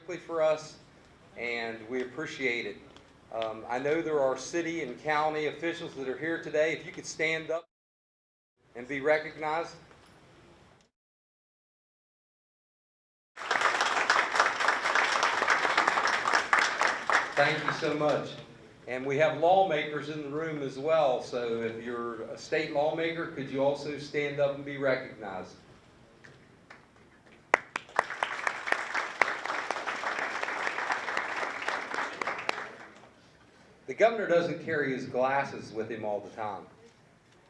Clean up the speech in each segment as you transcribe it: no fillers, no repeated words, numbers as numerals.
quickly for us, and we appreciate it. I know there are city and county officials that are here today. If you could stand up and be recognized. Thank you so much. And we have lawmakers in the room as well, so if you're a state lawmaker, could you also stand up and be recognized? The governor doesn't carry his glasses with him all the time.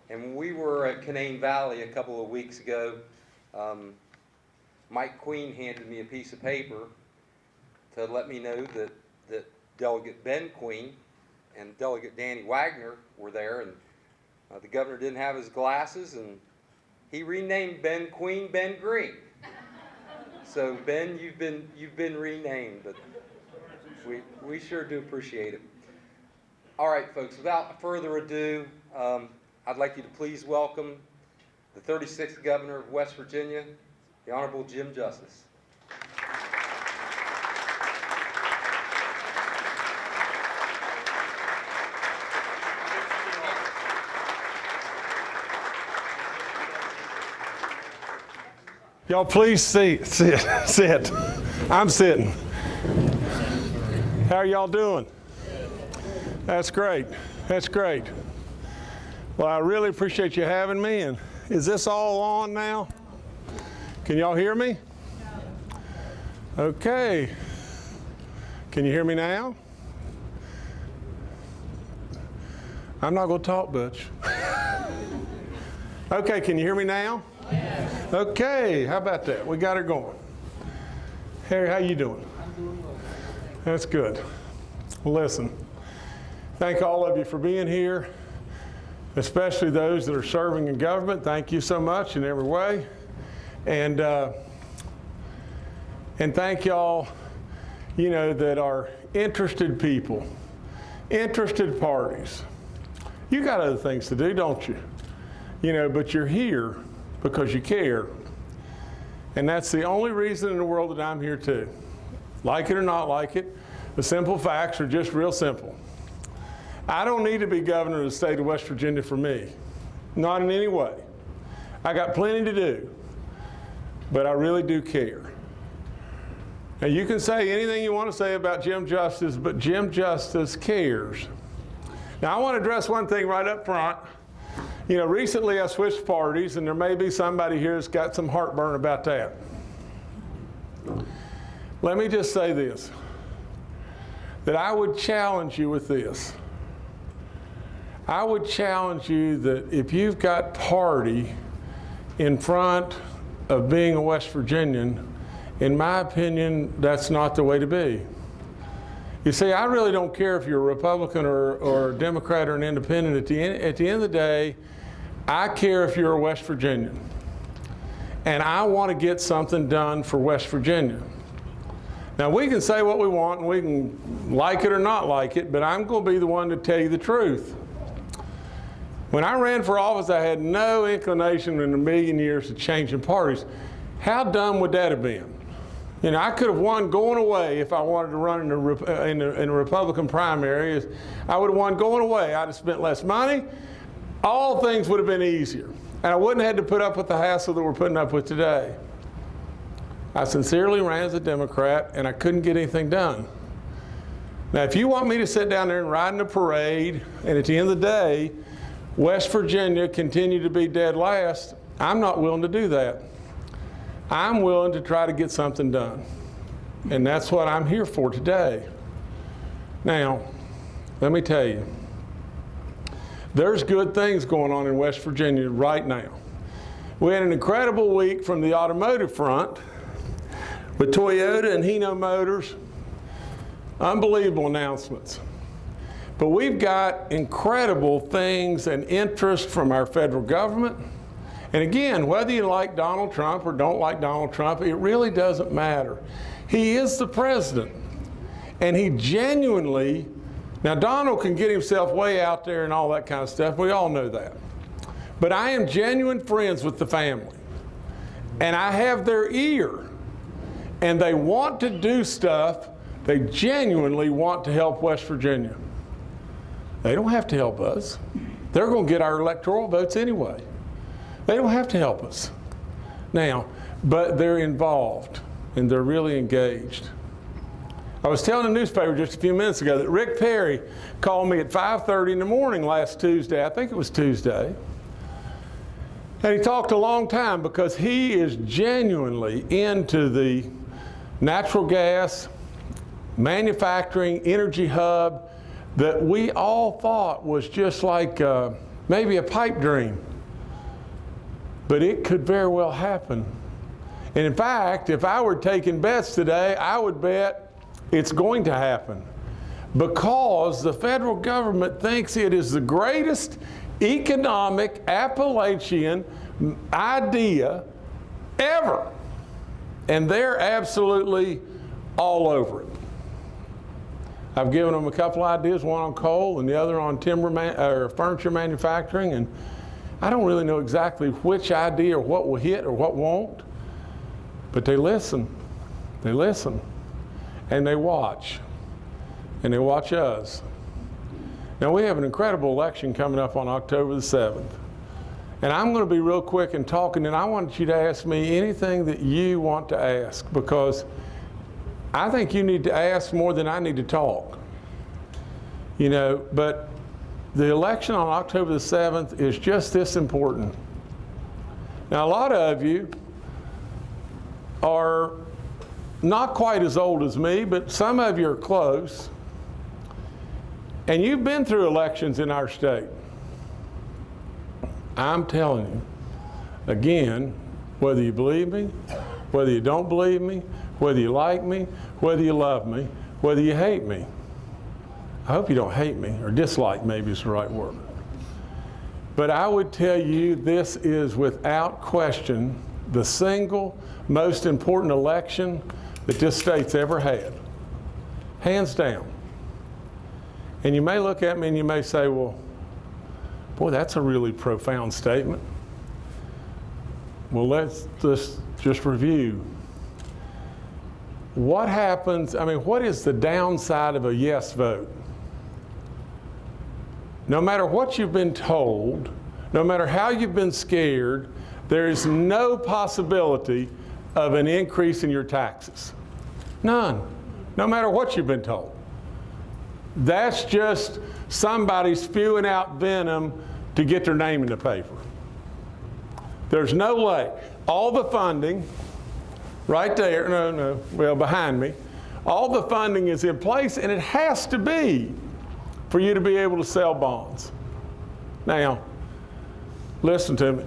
And when we were at Canaan Valley a couple of weeks ago, Mike Queen handed me a piece of paper to let me know that Delegate Ben Queen and Delegate Danny Wagner were there, and the governor didn't have his glasses, and he renamed Ben Queen Ben Green. So Ben, you've been renamed, but we sure do appreciate it. All right, folks, without further ado, I'd like you to please welcome the 36th Governor of West Virginia, the Honorable Jim Justice. Y'all please sit. I'm sitting. How are y'all doing? That's great. That's great. Well, I really appreciate you having me. And is this all on now? Can y'all hear me? Okay. Can you hear me now? I'm not going to talk much. Okay, can you hear me now? Okay, how about that? We got her going. Harry, how you doing? I'm doing well. That's good. Well, listen, thank all of you for being here, especially those that are serving in government. Thank you so much in every way. And thank y'all, that are interested people, interested parties. You got other things to do, don't you? But you're here because you care. And that's the only reason in the world that I'm here too. Like it or not like it, the simple facts are just real simple. I don't need to be governor of the state of West Virginia for me. Not in any way. I got plenty to do, but I really do care. Now you can say anything you want to say about Jim Justice, but Jim Justice cares. Now I want to address one thing right up front. Recently I switched parties, and there may be somebody here that's got some heartburn about that. Let me just say this, that I would challenge you with this. I would challenge you that if you've got party in front of being a West Virginian, in my opinion, that's not the way to be. You see, I really don't care if you're a Republican or a Democrat or an independent. At the end of the day, I care if you're a West Virginian. And I want to get something done for West Virginia. Now, we can say what we want, and we can like it or not like it, but I'm going to be the one to tell you the truth. When I ran for office, I had no inclination in a million years of changing parties. How dumb would that have been? I could have won going away if I wanted to run in a Republican primary. I would have won going away. I'd have spent less money. All things would have been easier. And I wouldn't have had to put up with the hassle that we're putting up with today. I sincerely ran as a Democrat, and I couldn't get anything done. Now, if you want me to sit down there and ride in a parade, and at the end of the day, West Virginia continue to be dead last, I'm not willing to do that. I'm willing to try to get something done. And that's what I'm here for today. Now, let me tell you, there's good things going on in West Virginia right now. We had an incredible week from the automotive front with Toyota and Hino Motors. Unbelievable announcements. But we've got incredible things and interest from our federal government. And again, whether you like Donald Trump or don't like Donald Trump, it really doesn't matter. He is the president. And he genuinely, now Donald can get himself way out there and all that kind of stuff. We all know that. But I am genuine friends with the family. And I have their ear. and they want to do stuff. They genuinely want to help West Virginia. They don't have to help us. They're going to get our electoral votes anyway. They don't have to help us. Now, but they're involved and they're really engaged. I was telling the newspaper just a few minutes ago that Rick Perry called me at 5:30 in the morning last Tuesday. I think it was Tuesday. And he talked a long time because he is genuinely into the natural gas, manufacturing, energy hub that we all thought was just like maybe a pipe dream. But it could very well happen. And in fact, if I were taking bets today, I would bet it's going to happen because the federal government thinks it is the greatest economic Appalachian idea ever. And they're absolutely all over it. I've given them a couple ideas, one on coal and the other on furniture manufacturing, and I don't really know exactly which idea or what will hit or what won't, but they listen, and they watch us. Now we have an incredible election coming up on October the 7th, and I'm going to be real quick in talking, and I want you to ask me anything that you want to ask, because I think you need to ask more than I need to talk. You know, but the election on October the 7th is just this important. Now, a lot of you are not quite as old as me, but some of you are close. And you've been through elections in our state. I'm telling you, again, whether you believe me, whether you don't believe me, whether you like me, whether you love me, whether you hate me. I hope you don't hate me, or dislike maybe is the right word. But I would tell you this is without question the single most important election that this state's ever had. Hands down. And you may look at me and you may say, well, boy, that's a really profound statement. Well, let's just review. What happens, what is the downside of a yes vote? No matter what you've been told, no matter how you've been scared, there is no possibility of an increase in your taxes. None. No matter what you've been told. That's just somebody spewing out venom to get their name in the paper. There's no way. All the funding, right there, behind me, all the funding is in place, and it has to be for you to be able to sell bonds. Now, listen to me.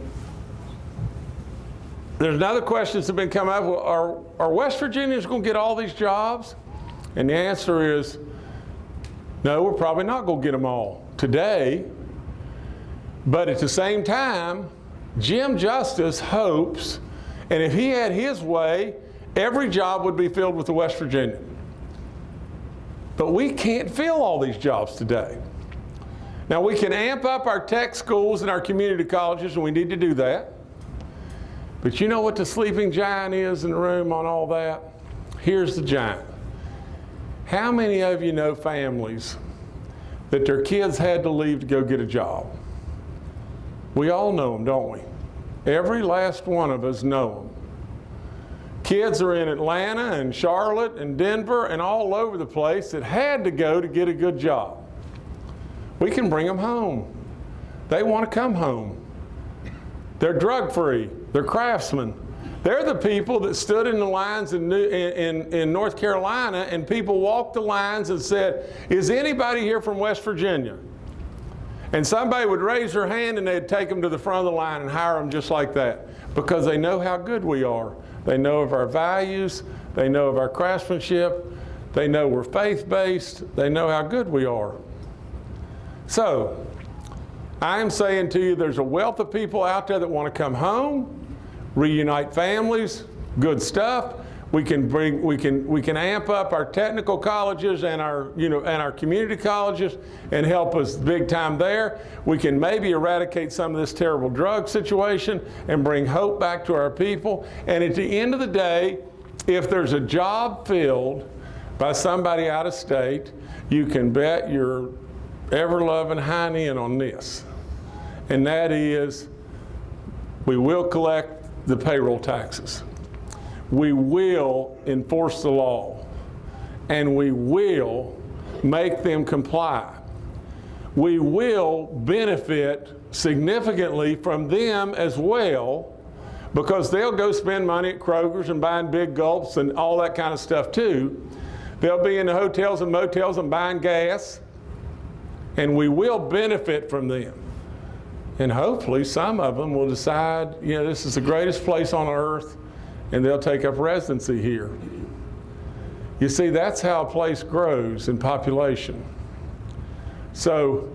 There's another question that's been coming up. Well, are West Virginians going to get all these jobs? And the answer is, no, we're probably not going to get them all today. But at the same time, Jim Justice hopes, and if he had his way, every job would be filled with a West Virginian. But we can't fill all these jobs today. Now, we can amp up our tech schools and our community colleges, and we need to do that. But you know what the sleeping giant is in the room on all that? Here's the giant. How many of you know families that their kids had to leave to go get a job? We all know them, don't we? Every last one of us know them. Kids are in Atlanta and Charlotte and Denver and all over the place that had to go to get a good job. We can bring them home. They want to come home. They're drug-free. They're craftsmen. They're the people that stood in the lines in North Carolina, and people walked the lines and said, is anybody here from West Virginia? And somebody would raise their hand and they'd take them to the front of the line and hire them just like that, because they know how good we are. They know of our values. They know of our craftsmanship. They know we're faith-based. They know how good we are. So, I am saying to you, there's a wealth of people out there that want to come home, reunite families, good stuff. We can amp up our technical colleges and our community colleges and help us big time there. We can maybe eradicate some of this terrible drug situation and bring hope back to our people. And at the end of the day, if there's a job filled by somebody out of state, you can bet your ever-loving hind end on this. And that is, we will collect the payroll taxes. We will enforce the law. And we will make them comply. We will benefit significantly from them as well, because they'll go spend money at Kroger's and buying big gulps and all that kind of stuff too. They'll be in the hotels and motels and buying gas, and we will benefit from them. And hopefully some of them will decide, you know, this is the greatest place on earth, and they'll take up residency here. You see, that's how a place grows in population. So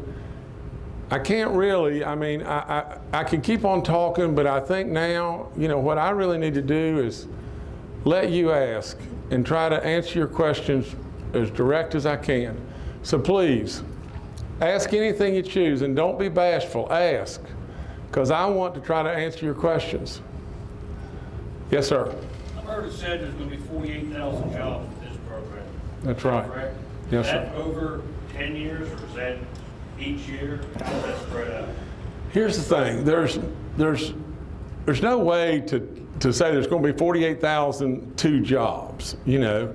I can't really, I mean, I can keep on talking, but I think now, you know, what I really need to do is let you ask and try to answer your questions as direct as I can. So please, ask anything you choose, and don't be bashful, ask, because I want to try to answer your questions. Yes, sir. I've heard it said there's going to be 48,000 jobs with this program. That's right. Correct? Yes, is that sir. over 10 years, or is that each year? How is that spread out? Here's the thing. There's no way to say there's going to be 48,002 jobs, you know.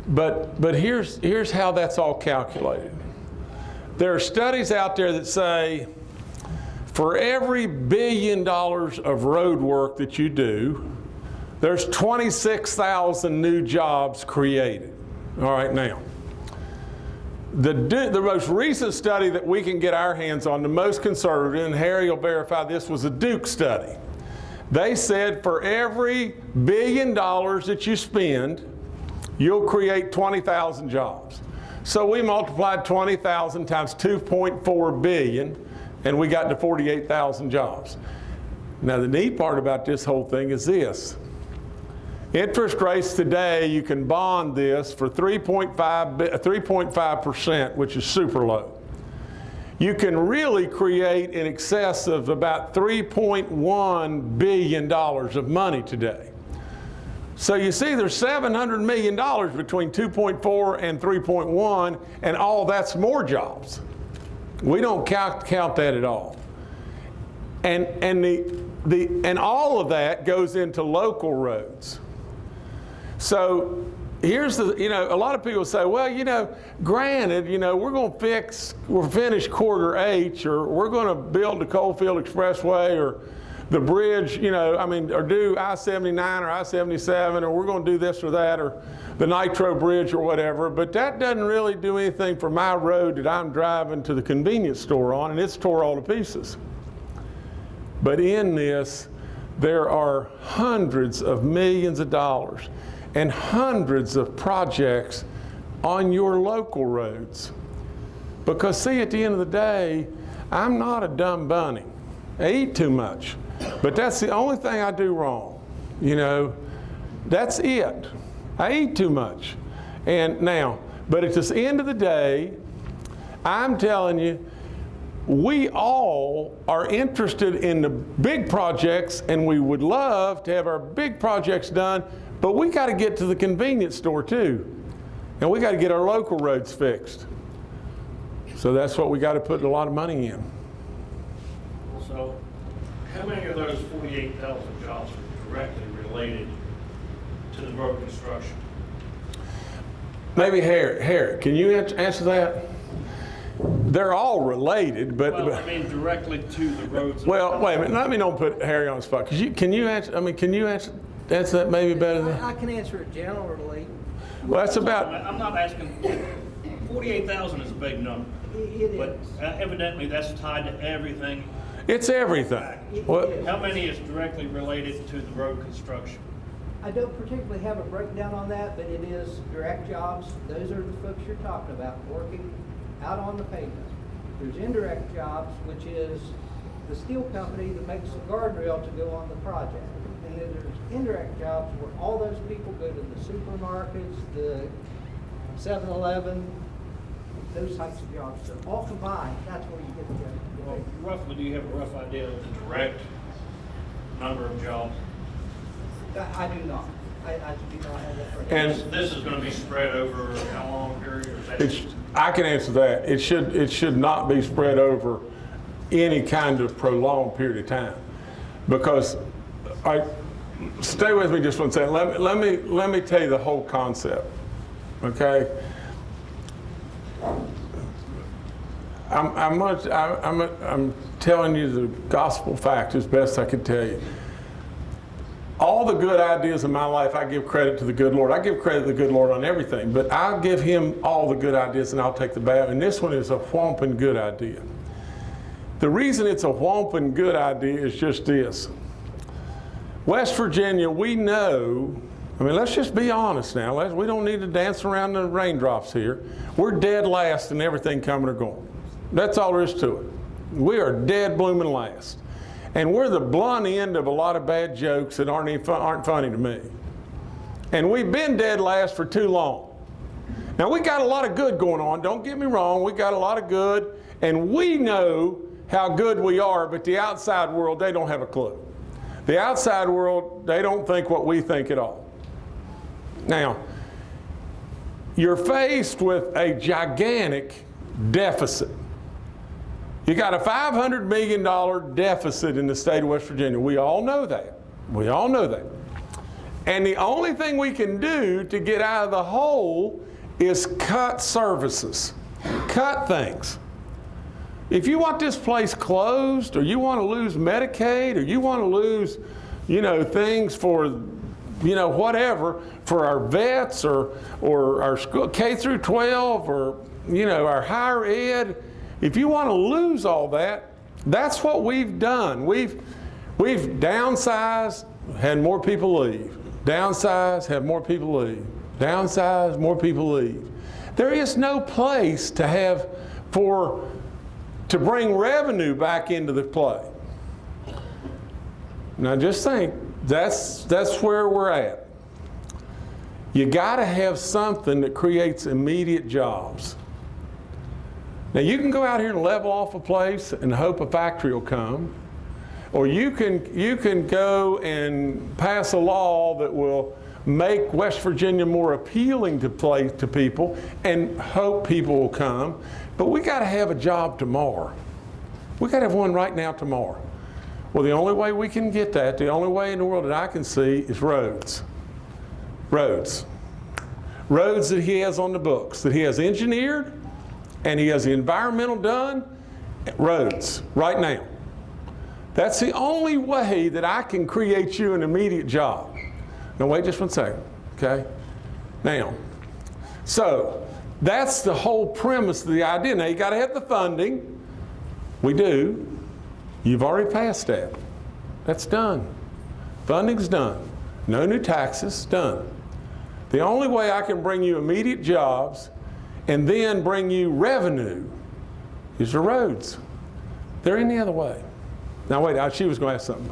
But here's how that's all calculated. There are studies out there that say for every $1 billion of road work that you do, there's 26,000 new jobs created. All right, now. The most recent study that we can get our hands on, the most conservative, and Harry will verify this, was a Duke study. They said for every $1 billion that you spend, you'll create 20,000 jobs. So we multiplied 20,000 times 2.4 billion, and we got to 48,000 jobs. Now the neat part about this whole thing is this. Interest rates today, you can bond this for 3.5%, which is super low. You can really create in excess of about $3.1 billion of money today. So you see there's $700 million between 2.4 and 3.1, and all that's more jobs. We don't count that at all. And all of that goes into local roads. So here's the, you know, a lot of people say, well, you know, granted, you know, we're finish quarter H, or we're going to build the Coalfield Expressway, or the bridge, you know, I mean, or do I-79 or I-77, or we're going to do this or that, or the Nitro Bridge or whatever, but that doesn't really do anything for my road that I'm driving to the convenience store on, and it's tore all to pieces. But in this, there are hundreds of millions of dollars and hundreds of projects on your local roads. Because see, at the end of the day, I'm not a dumb bunny. I eat too much, but that's the only thing I do wrong. You know, that's it. I eat too much. And now, but at the end of the day, I'm telling you, we all are interested in the big projects, and we would love to have our big projects done, but we got to get to the convenience store too. And we got to get our local roads fixed. So that's what we got to put a lot of money in. So how many of those 48,000 jobs are directly related to the road construction? Maybe Harry, can you answer that? They're all related, but Well, I mean directly to the roads. well, wait a minute. Let me don't put Harry on the spot. Can you answer? I mean, can you answer that maybe better than? I can answer it generally. Well, that's about. I'm not asking. 48,000 is a big number, It but is. evidently that's tied to everything. It's everything. Well, How many is directly related to the road construction? I don't particularly have a breakdown on that, but it is direct jobs. Those are the folks you're talking about, working out on the pavement. There's indirect jobs, which is the steel company that makes the guardrail to go on the project. And then there's indirect jobs where all those people go to the supermarkets, the 7-Eleven, those types of jobs. So all combined, that's where you get the Well, roughly, do you have a rough idea of the direct number of jobs? I do not. I do not have that. for And This is going to be spread over how long period? Or is that I can answer that. It should not be spread over any kind of prolonged period of time, because stay with me just one second. Let me tell you the whole concept. Okay. I'm telling you the gospel fact as best I can tell you. All the good ideas in my life, I give credit to the good Lord. I give credit to the good Lord on everything, but I'll give him all the good ideas and I'll take the bad. And this one is a whomping good idea. The reason it's a whomping good idea is just this. West Virginia, we know, I mean, let's just be honest now. We don't need to dance around the raindrops here. We're dead last in everything coming or going. That's all there is to it. We are dead blooming last. And we're the blunt end of a lot of bad jokes that aren't funny to me. And we've been dead last for too long. Now, we got a lot of good going on. Don't get me wrong. We got a lot of good. And we know how good we are, but the outside world, they don't have a clue. The outside world, they don't think what we think at all. Now, you're faced with a gigantic deficit. You got a $500 million deficit in the state of West Virginia. We all know that. We all know that. And the only thing we can do to get out of the hole is cut services, cut things. If you want this place closed, or you want to lose Medicaid, or you want to lose, things for, whatever, for our vets or our school, K through 12, or, our higher ed, if you want to lose all that, that's what we've done. We've downsized, had more people leave. Downsized, had more people leave. Downsized, more people leave. There is no place to bring revenue back into the play. Now just think, that's where we're at. You got to have something that creates immediate jobs. Now you can go out here and level off a place and hope a factory will come, or you can go and pass a law that will make West Virginia more appealing to people and hope people will come. But we got to have a job tomorrow. We got to have one right now tomorrow. Well, the only way we can get that, the only way in the world that I can see is roads. Roads. Roads that he has on the books, that he has engineered, and he has the environmental done. Roads, right now. That's the only way that I can create you an immediate job. Now wait just one second, okay? Now, so that's the whole premise of the idea. Now you got to have the funding. We do. You've already passed that. That's done. Funding's done. No new taxes, done. The only way I can bring you immediate jobs and then bring you revenue is the roads. There any other way? Now wait, she was going to ask something.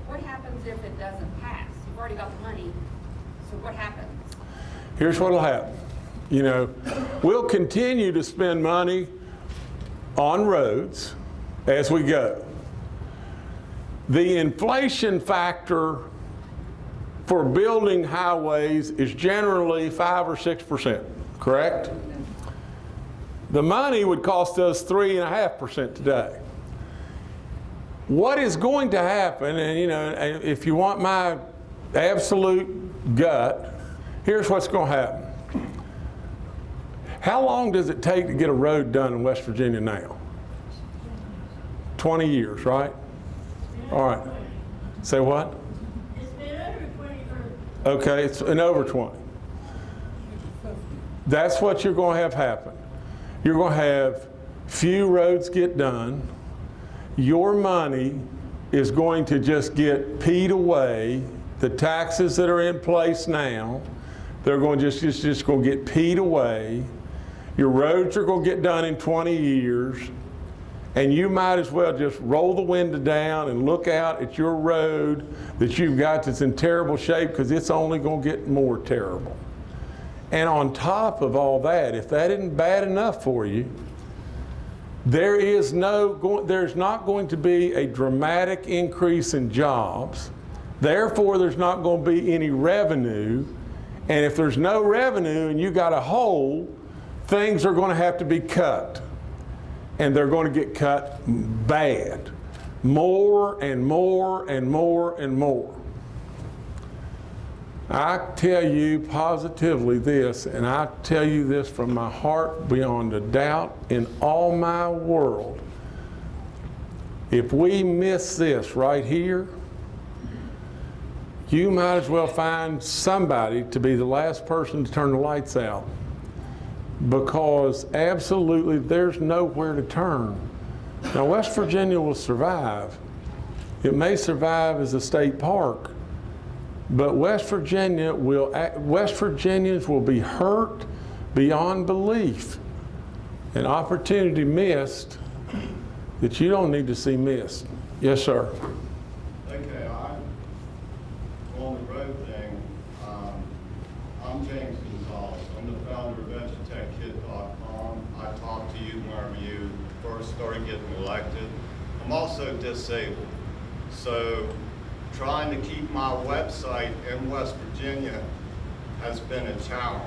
What happens if it doesn't pass? You've already got the money, so what happens? Here's what'll happen. We'll continue to spend money on roads as we go. The inflation factor for building highways is generally 5 or 6%, correct? The money would cost us 3.5% today. What is going to happen, and if you want my absolute gut, here's what's going to happen. How long does it take to get a road done in West Virginia now? 20 years, right? All right. Say what? It's been over 20 years. Okay, it's been over 20. That's what you're going to have happen. You're going to have few roads get done. Your money is going to just get peed away. The taxes that are in place now, they're going to just going to get peed away. Your roads are going to get done in 20 years. And you might as well just roll the window down and look out at your road that you've got that's in terrible shape, because it's only going to get more terrible. And on top of all that, if that isn't bad enough for you, there's not going to be a dramatic increase in jobs Therefore, there's not going to be any revenue. And if there's no revenue and you got a hole, things are going to have to be cut. And they're going to get cut bad. More and more and more and more. I tell you positively this, and I tell you this from my heart beyond a doubt in all my world. If we miss this right here, you might as well find somebody to be the last person to turn the lights out, because absolutely there's nowhere to turn. Now, West Virginia will survive. It may survive as a state park, but West Virginians will be hurt beyond belief. An opportunity missed that you don't need to see missed. Yes, sir. Okay, on the road thing, I'm James Gonzalez. I'm the founder of EduTechKid.com. I talked to you whenever you first started getting elected. I'm also disabled, so trying to keep my website in West Virginia has been a challenge.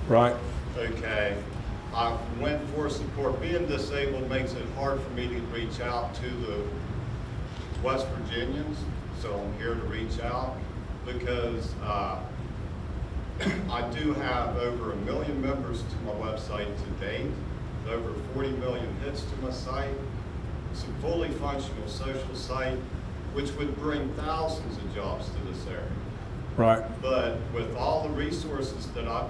Right. Okay, I went for support. Being disabled makes it hard for me to reach out to the West Virginians, so I'm here to reach out because I do have over 1 million members to my website to date, over 40 million hits to my site. It's a fully functional social site, which would bring thousands of jobs to this area. Right. But with all the resources that I've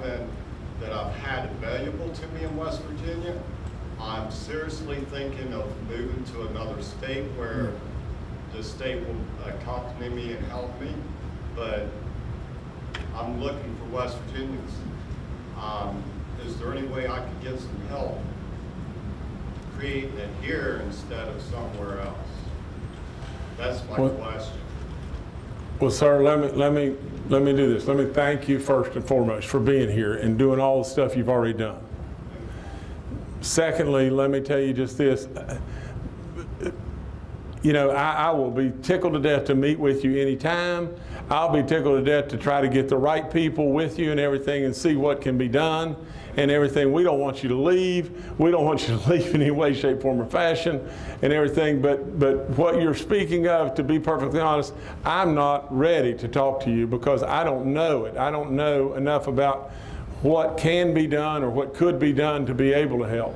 had available to me in West Virginia, I'm seriously thinking of moving to another state where the state will accompany me and help me. But I'm looking for West Virginians. Is there any way I could get some help creating it here instead of somewhere else? That's my question. Well, sir, let me do this. Let me thank you first and foremost for being here and doing all the stuff you've already done. Secondly, let me tell you just this. You know, I will be tickled to death to meet with you anytime. I'll be tickled to death to try to get the right people with you and everything and see what can be done and everything. We don't want you to leave. We don't want you to leave in any way, shape, form, or fashion and everything. But what you're speaking of, to be perfectly honest, I'm not ready to talk to you because I don't know it. I don't know enough about what can be done or what could be done to be able to help.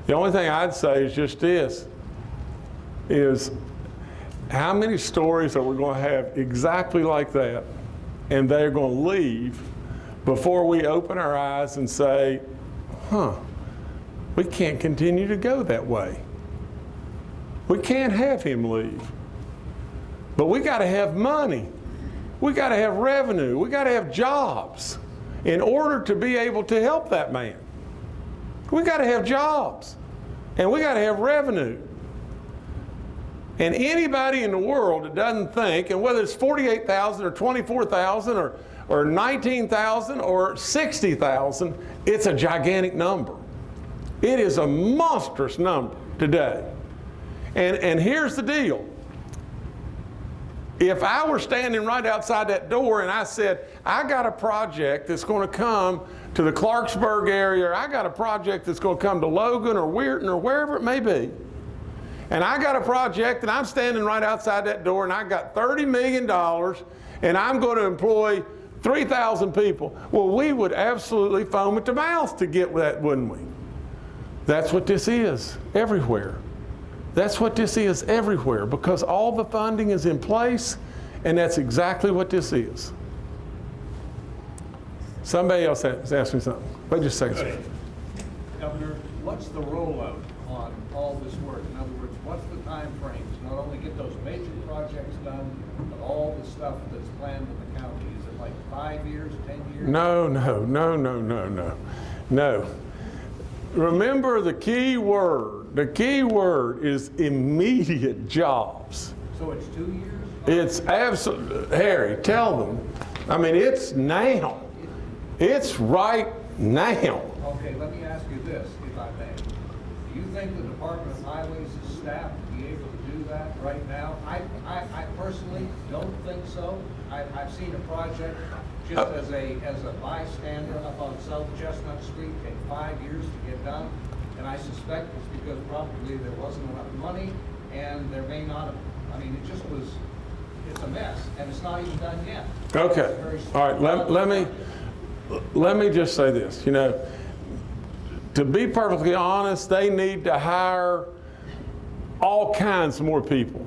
The only thing I'd say is just this, is how many stories are we going to have exactly like that and they're going to leave before we open our eyes and say, we can't continue to go that way. We can't have him leave. But we got to have money. We got to have revenue. We got to have jobs in order to be able to help that man. We got to have jobs and we got to have revenue. And anybody in the world that doesn't think, and whether it's 48,000 or 24,000 or 19,000 or 60,000, it's a gigantic number. It is a monstrous number today. And here's the deal. If I were standing right outside that door and I said, I got a project that's going to come to the Clarksburg area, or I got a project that's going to come to Logan or Weirton or wherever it may be, and I got a project and I'm standing right outside that door and I got $30 million and I'm going to employ 3,000 people. Well, we would absolutely foam at the mouth to get that, wouldn't we? That's what this is everywhere. That's what this is everywhere, because all the funding is in place, and that's exactly what this is. Somebody else has asked me something. Wait just a second. Governor, what's the rollout on all this work? In other words, what's the time frame to not only get those major projects done, but all the stuff that's planned in the county? Is it like 5 years, 10 years? No. Remember the key word. The key word is immediate jobs. So it's 2 years? It's absolutely, Harry, tell them. I mean, it's now. It's right now. Okay, let me ask you this, if I may. Do you think the Department of Highways is staffed to be able to do that right now? I personally don't think so. I've seen a project just as a bystander up on South Chestnut Street take 5 years to get done. And I suspect it's because probably there wasn't enough money and there may not have, I mean, it just was, it's a mess and it's not even done yet. Okay, all right, let me just say this, you know, to be perfectly honest, they need to hire all kinds more people,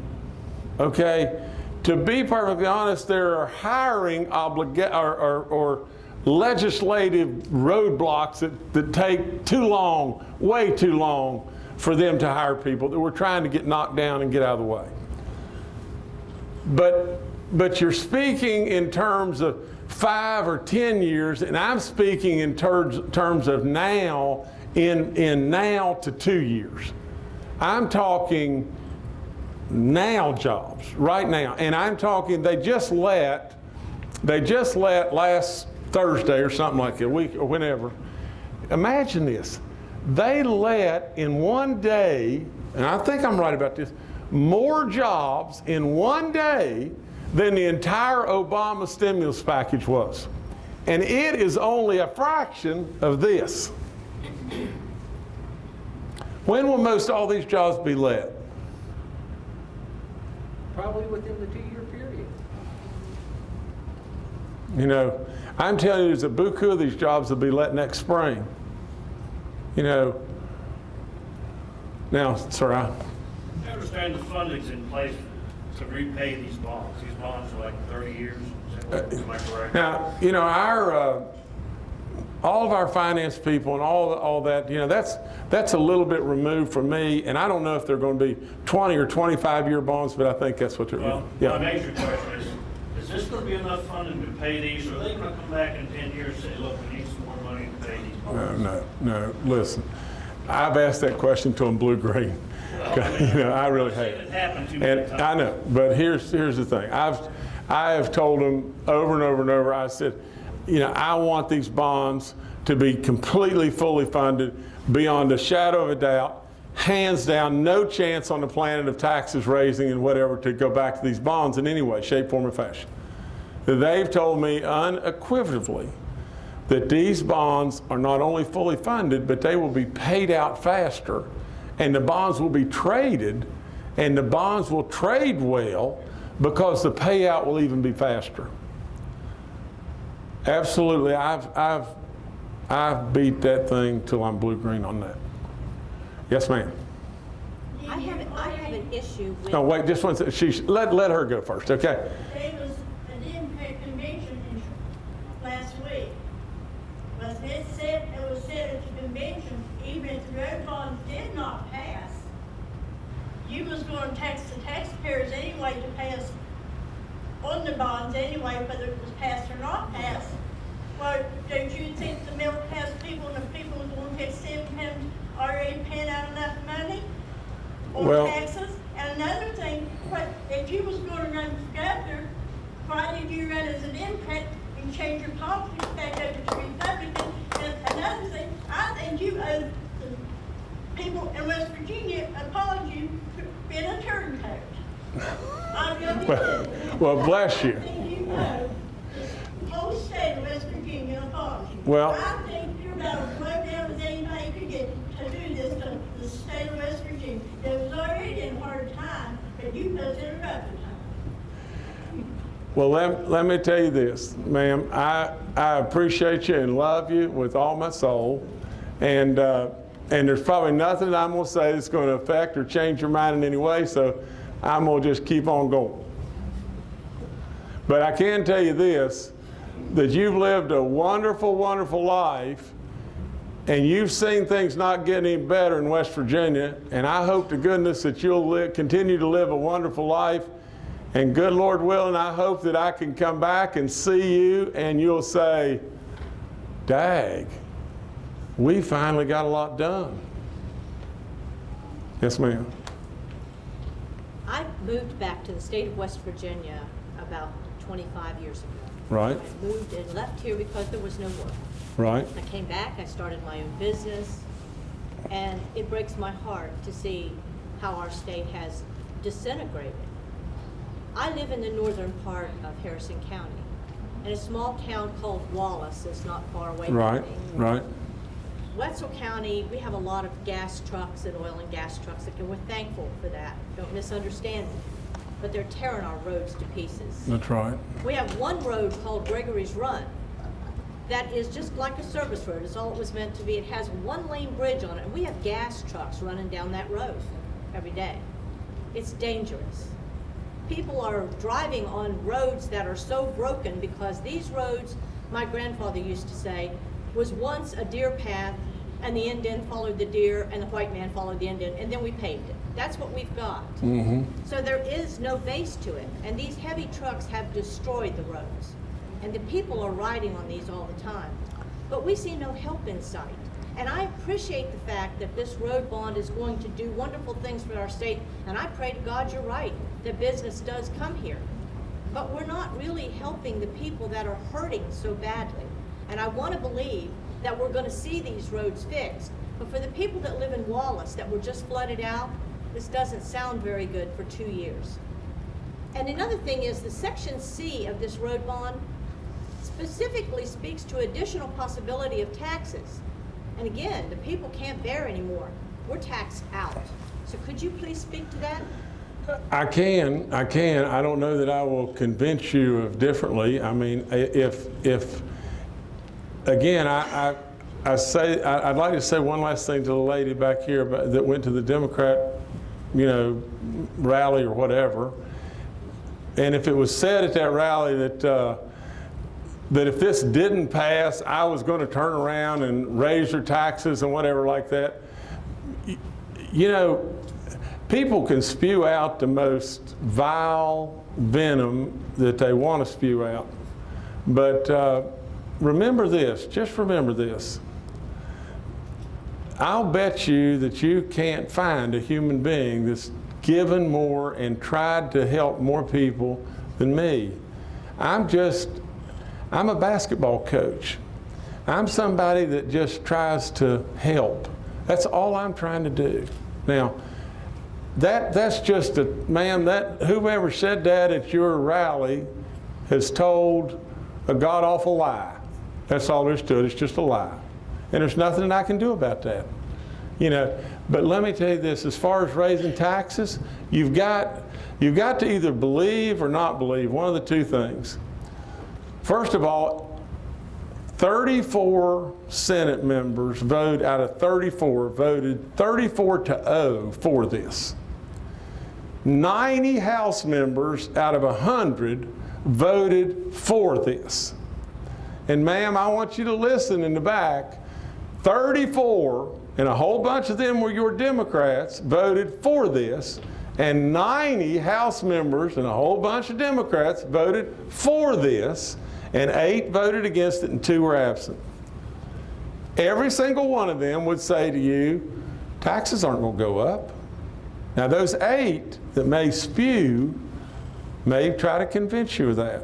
okay? To be perfectly honest, there are hiring or legislative roadblocks that take too long, way too long for them to hire people that we're trying to get knocked down and get out of the way. But you're speaking in terms of 5 or 10 years, and I'm speaking in terms of now, in now to 2 years. I'm talking now jobs, right now. And I'm talking, they just let last Thursday or something like a week or whenever. Imagine this. They let in one day, and I think I'm right about this, more jobs in one day than the entire Obama stimulus package was. And it is only a fraction of this. When will most all these jobs be let? Probably within the 2-year period. You know, I'm telling you, there's a buku of these jobs will be let next spring. You know, now, sir, I understand the funding's in place to repay these bonds. These bonds are like 30 years. Am I correct? now, you know, all of our finance people and all that, you know, that's a little bit removed from me, and I don't know if they're going to be 20 or 25-year bonds, but I think that's what they're. Well, yeah. my major question is this going to be enough funding to pay these, or are they going to come back in 10 years and say, look, we need some more money to pay these bonds? No. Listen, I've asked that question to them blue-green. You know, I really have. It happened too many times. I know, but here's the thing. I have told them over and over and over. I said, you know, I want these bonds to be completely, fully funded, beyond a shadow of a doubt, hands down, no chance on the planet of taxes raising and whatever to go back to these bonds in any way, shape, form, or fashion. They've told me unequivocally that these bonds are not only fully funded, but they will be paid out faster, and the bonds will be traded, and the bonds will trade well because the payout will even be faster. Absolutely, I've beat that thing till I'm blue-green on that. Yes, ma'am. I have an issue with. No, wait, just one second. Let her go first, okay? There was an impact convention last week. But it said, it was said at the convention, even if the road bonds did not pass, you was going to tax the taxpayers anyway to pass on the bonds anyway, whether it was passed or not passed. Well, don't you think the middle class people and the people who want to pay 7 pounds already paying out enough money on taxes? And another thing, if you was going to run for governor, why did you run as an Democrat and change your politics back over to Republican? And another thing, I think you owe the people in West Virginia an apology for being a turncoat. I really do. Well, bless you. I think you owe the whole state of West Virginia an apology. Well, I think you're about as low down as anybody could get to do this to the state of West Virginia. It was already in a hard time, but you put it in a rougher time. Well, let me tell you this, ma'am. I appreciate you and love you with all my soul. And there's probably nothing that I'm going to say that's going to affect or change your mind in any way, so I'm going to just keep on going. But I can tell you this, that you've lived a wonderful, wonderful life, and you've seen things not get any better in West Virginia, and I hope to goodness that you'll continue to live a wonderful life. And good Lord willing, I hope that I can come back and see you and you'll say, dag, we finally got a lot done. Yes, ma'am. I moved back to the state of West Virginia about 25 years ago. Right, I moved and left here because there was no work. right. I came back, I started my own business, And it breaks my heart to see how our state has disintegrated. I live in the northern part of Harrison County, in a small town called Wallace that's not far away from Right, me. right. Wetzel County, we have a lot of gas trucks and oil and gas trucks, and we're thankful for that. Don't misunderstand me. But they're tearing our roads to pieces. That's right. We have one road called Gregory's Run that is just like a service road. It's all it was meant to be. It has one lane bridge on it, and we have gas trucks running down that road every day. It's dangerous. People are driving on roads that are so broken because these roads, my grandfather used to say, was once a deer path, and the Indian followed the deer, and the white man followed the Indian, and then we paved it. That's what we've got. So there is no base to it, and these heavy trucks have destroyed the roads. And the people are riding on these all the time. But we see no help in sight. And I appreciate the fact that this road bond is going to do wonderful things for our state, and I pray to God you're right, that business does come here. But we're not really helping the people that are hurting so badly. And I want to believe that we're going to see these roads fixed. But for the people that live in Wallace that were just flooded out, this doesn't sound very good for 2 years. And another thing is the Section C of this road bond specifically speaks to additional possibility of taxes. And again, the people can't bear anymore. We're taxed out. So could you please speak to that? I can. I don't know that I will convince you of differently. I mean, if again, I say, I'd like to say one last thing to the lady back here about, that went to the Democrat, rally or whatever. And if it was said at that rally that if this didn't pass, I was going to turn around and raise your taxes and whatever like that. People can spew out the most vile venom that they want to spew out. But remember this, just remember this. I'll bet you that you can't find a human being that's given more and tried to help more people than me. I'm a basketball coach. I'm somebody that just tries to help. That's all I'm trying to do. Now, that's just whoever said that at your rally has told a god-awful lie. That's all there is to it. It's just a lie. And there's nothing I can do about that. But let me tell you this, as far as raising taxes, you've got to either believe or not believe, one of the two things. First of all, 34 Senate members out of 34 voted 34-0 for this. 90 House members out of 100 voted for this. And ma'am, I want you to listen in the back. 34, and a whole bunch of them were your Democrats, voted for this, and 90 House members and a whole bunch of Democrats voted for this, and 8 voted against it and 2 were absent. Every single one of them would say to you, taxes aren't going to go up. Now those 8 that may spew may try to convince you of that.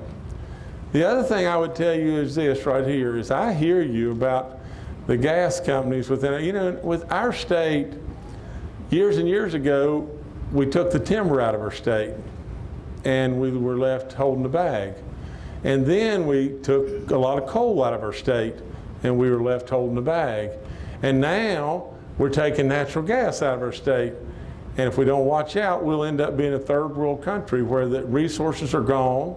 The other thing I would tell you is this right here, is I hear you about the gas companies within, with our state, years and years ago, we took the timber out of our state and we were left holding the bag. And then we took a lot of coal out of our state and we were left holding the bag. And now we're taking natural gas out of our state. And if we don't watch out, we'll end up being a third world country where the resources are gone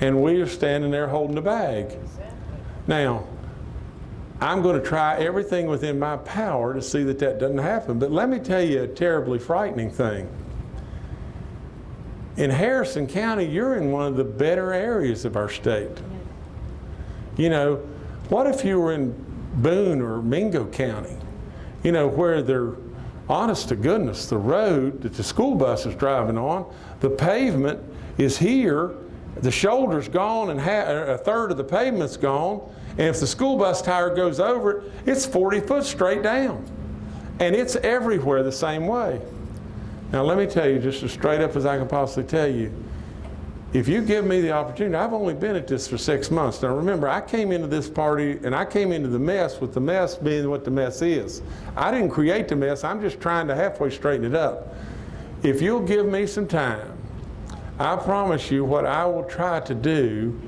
and we are standing there holding the bag. Now, I'm going to try everything within my power to see that that doesn't happen. But let me tell you a terribly frightening thing. In Harrison County, you're in one of the better areas of our state. What if you were in Boone or Mingo County, where they're, honest to goodness, the road that the school bus is driving on, the pavement is here, the shoulder's gone and a third of the pavement's gone, and if the school bus tire goes over it, it's 40 foot straight down. And it's everywhere the same way. Now let me tell you, just as straight up as I can possibly tell you, if you give me the opportunity, I've only been at this for 6 months. Now remember, I came into this party and I came into the mess with the mess being what the mess is. I didn't create the mess, I'm just trying to halfway straighten it up. If you'll give me some time, I promise you what I will try to do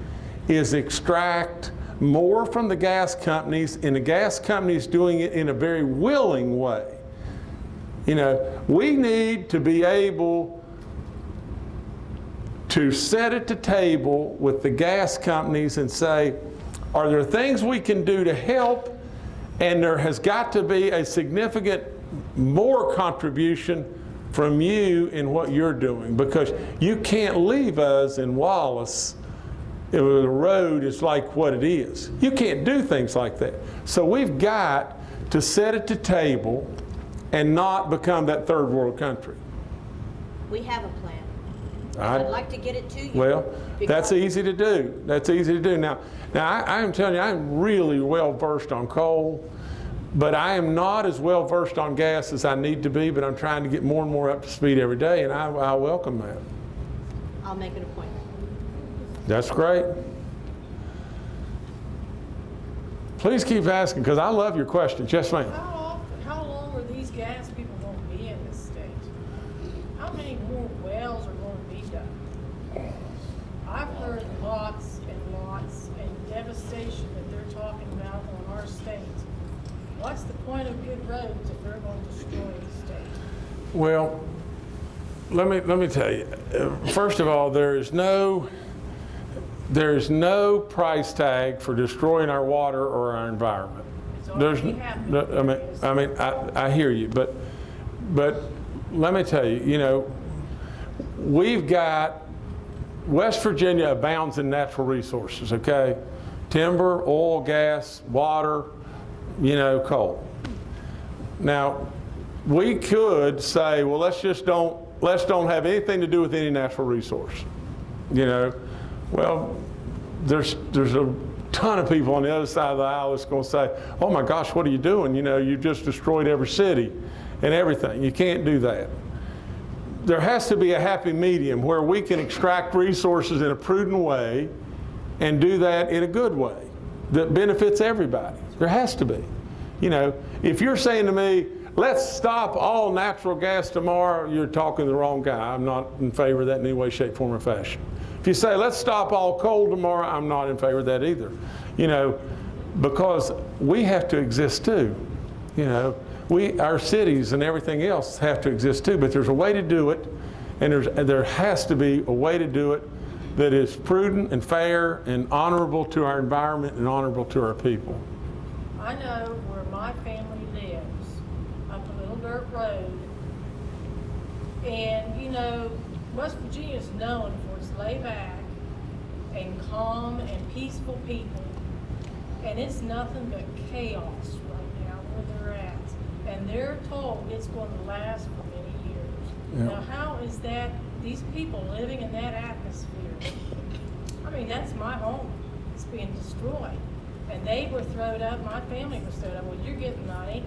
is extract more from the gas companies, and the gas companies doing it in a very willing way. You know, we need to be able to sit at the table with the gas companies and say, are there things we can do to help? And there has got to be a significant more contribution from you in what you're doing, because you can't leave us in Wallace. The road is like what it is. You can't do things like that. So we've got to sit at the table and not become that third world country. We have a plan. I'd like to get it to you. Well, that's because- easy to do. That's easy to do. Now I am telling you, I'm really well versed on coal, but I am not as well versed on gas as I need to be, but I'm trying to get more and more up to speed every day, and I welcome that. I'll make an appointment. That's great. Please keep asking, because I love your questions. Yes, ma'am. How long are these gas people going to be in this state? How many more wells are going to be done? I've heard lots and devastation that they're talking about on our state. What's the point of good roads if they're going to destroy the state? Well, let me tell you. First of all, there is no price tag for destroying our water or our environment. It's already happening. I hear you, but let me tell you, you know, we've got, West Virginia abounds in natural resources, okay? Timber, oil, gas, water, you know, coal. Now, we could say, well, let's don't have anything to do with any natural resource, you know? Well, there's a ton of people on the other side of the aisle that's going to say, oh my gosh, what are you doing? You know, you just destroyed every city and everything. You can't do that. There has to be a happy medium where we can extract resources in a prudent way and do that in a good way that benefits everybody. There has to be. You know, if you're saying to me, let's stop all natural gas tomorrow, you're talking to the wrong guy. I'm not in favor of that in any way, shape, form, or fashion. If you say, let's stop all coal tomorrow, I'm not in favor of that either. You know, because we have to exist too. You know, our cities and everything else have to exist too, but there's a way to do it, and there has to be a way to do it that is prudent and fair and honorable to our environment and honorable to our people. I know where my family lives, up a little dirt road, and you know, West Virginia is known for its laid back and calm and peaceful people, and it's nothing but chaos right now where they're at. And they're told it's going to last for many years. Yeah. Now, how is that, these people living in that atmosphere? I mean, that's my home. It's being destroyed. And they were thrown up, my family was thrown up. Well, you're getting money.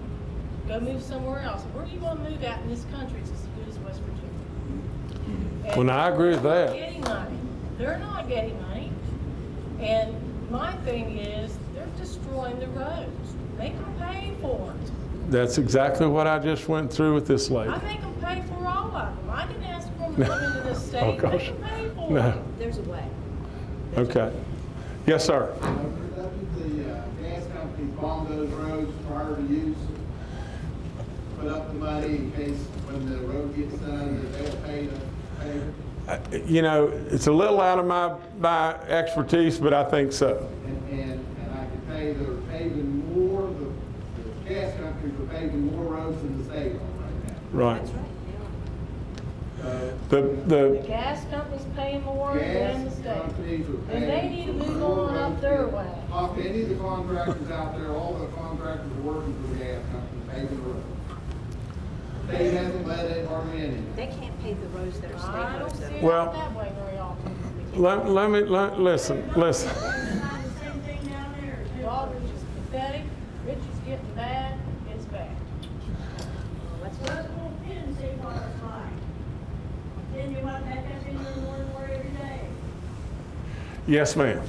Go move somewhere else. Where do you want to move out in this country that's as good as West Virginia? And Well, now, I agree with that. they're not getting money. They're not getting money. And my thing is, they're destroying the roads. Make them pay for it. That's exactly what I just went through with this lady. I make them pay for all of them. I didn't ask for them to come into this state. Oh, gosh. Make them pay for No. it. There's a way. Okay. Yes, sir. The gas companies bomb those roads prior to use, put up the money in case when the road gets done, that they'll pay to pay. You know, it's a little out of my expertise, but I think so. And I can tell you they're paving more, the gas companies are paving more roads than the state on right now. Right. That's right. The gas company's paying more than the Gas state. companies are And they need to move on up their way. Talk to any of the contractors out there, all the contractors are working for the gas companies, paving the roads. They haven't let it hardly any. They can't pave the roads that are state I don't roads. see though. it Well- that way very often. Listen. They're trying the same thing down there, too. Water's just pathetic. Rich is getting bad. It's bad. That's Well, right. it won't fit and say water's fine. Then you want that in there more and more every day. Yes, ma'am.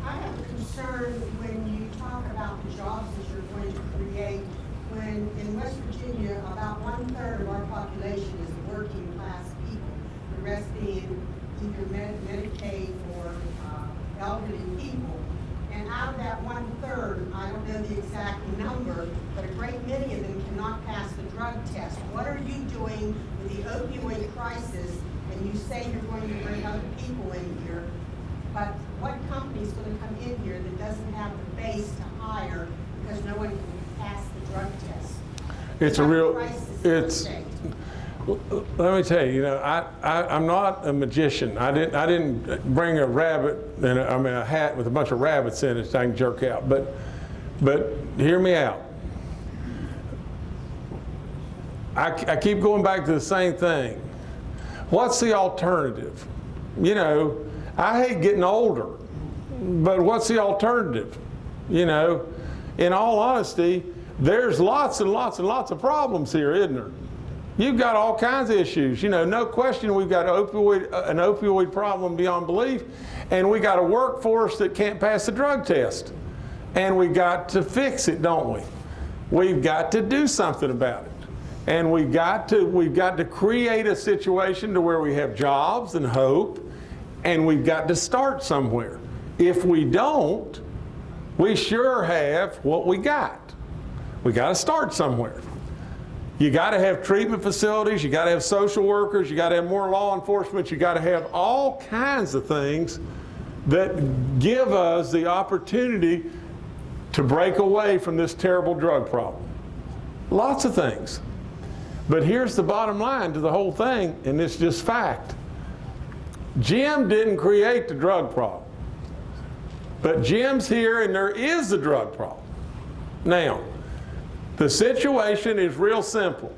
I have a concern when you talk about the jobs that you're going to create, when in West Virginia, about 1/3 of our population is working class people, the rest being either Medicaid or elderly people. And out of that 1/3, I don't know the exact number, but a great many of them cannot pass the drug test. What are you doing with the opioid crisis? And you say you're going to bring other people in here, but what company's going to come in here that doesn't have the base to hire because no one can pass the drug test? It's a real, it's, let me tell you, I'm not a magician. I didn't bring a rabbit and a hat with a bunch of rabbits in it that I can jerk out. But hear me out. I keep going back to the same thing. What's the alternative? I hate getting older, but what's the alternative? In all honesty, there's lots and lots and lots of problems here, isn't there? You've got all kinds of issues. No question we've got an opioid problem beyond belief, and we got a workforce that can't pass the drug test. And we got to fix it, don't we? We've got to do something about it. And we've got to create a situation to where we have jobs and hope, and we've got to start somewhere. If we don't, we sure have what we got. We got to start somewhere. You got to have treatment facilities, you got to have social workers, you got to have more law enforcement, you got to have all kinds of things that give us the opportunity to break away from this terrible drug problem. Lots of things. But here's the bottom line to the whole thing, and it's just fact. Jim didn't create the drug problem. But Jim's here and there is a drug problem. Now, the situation is real simple.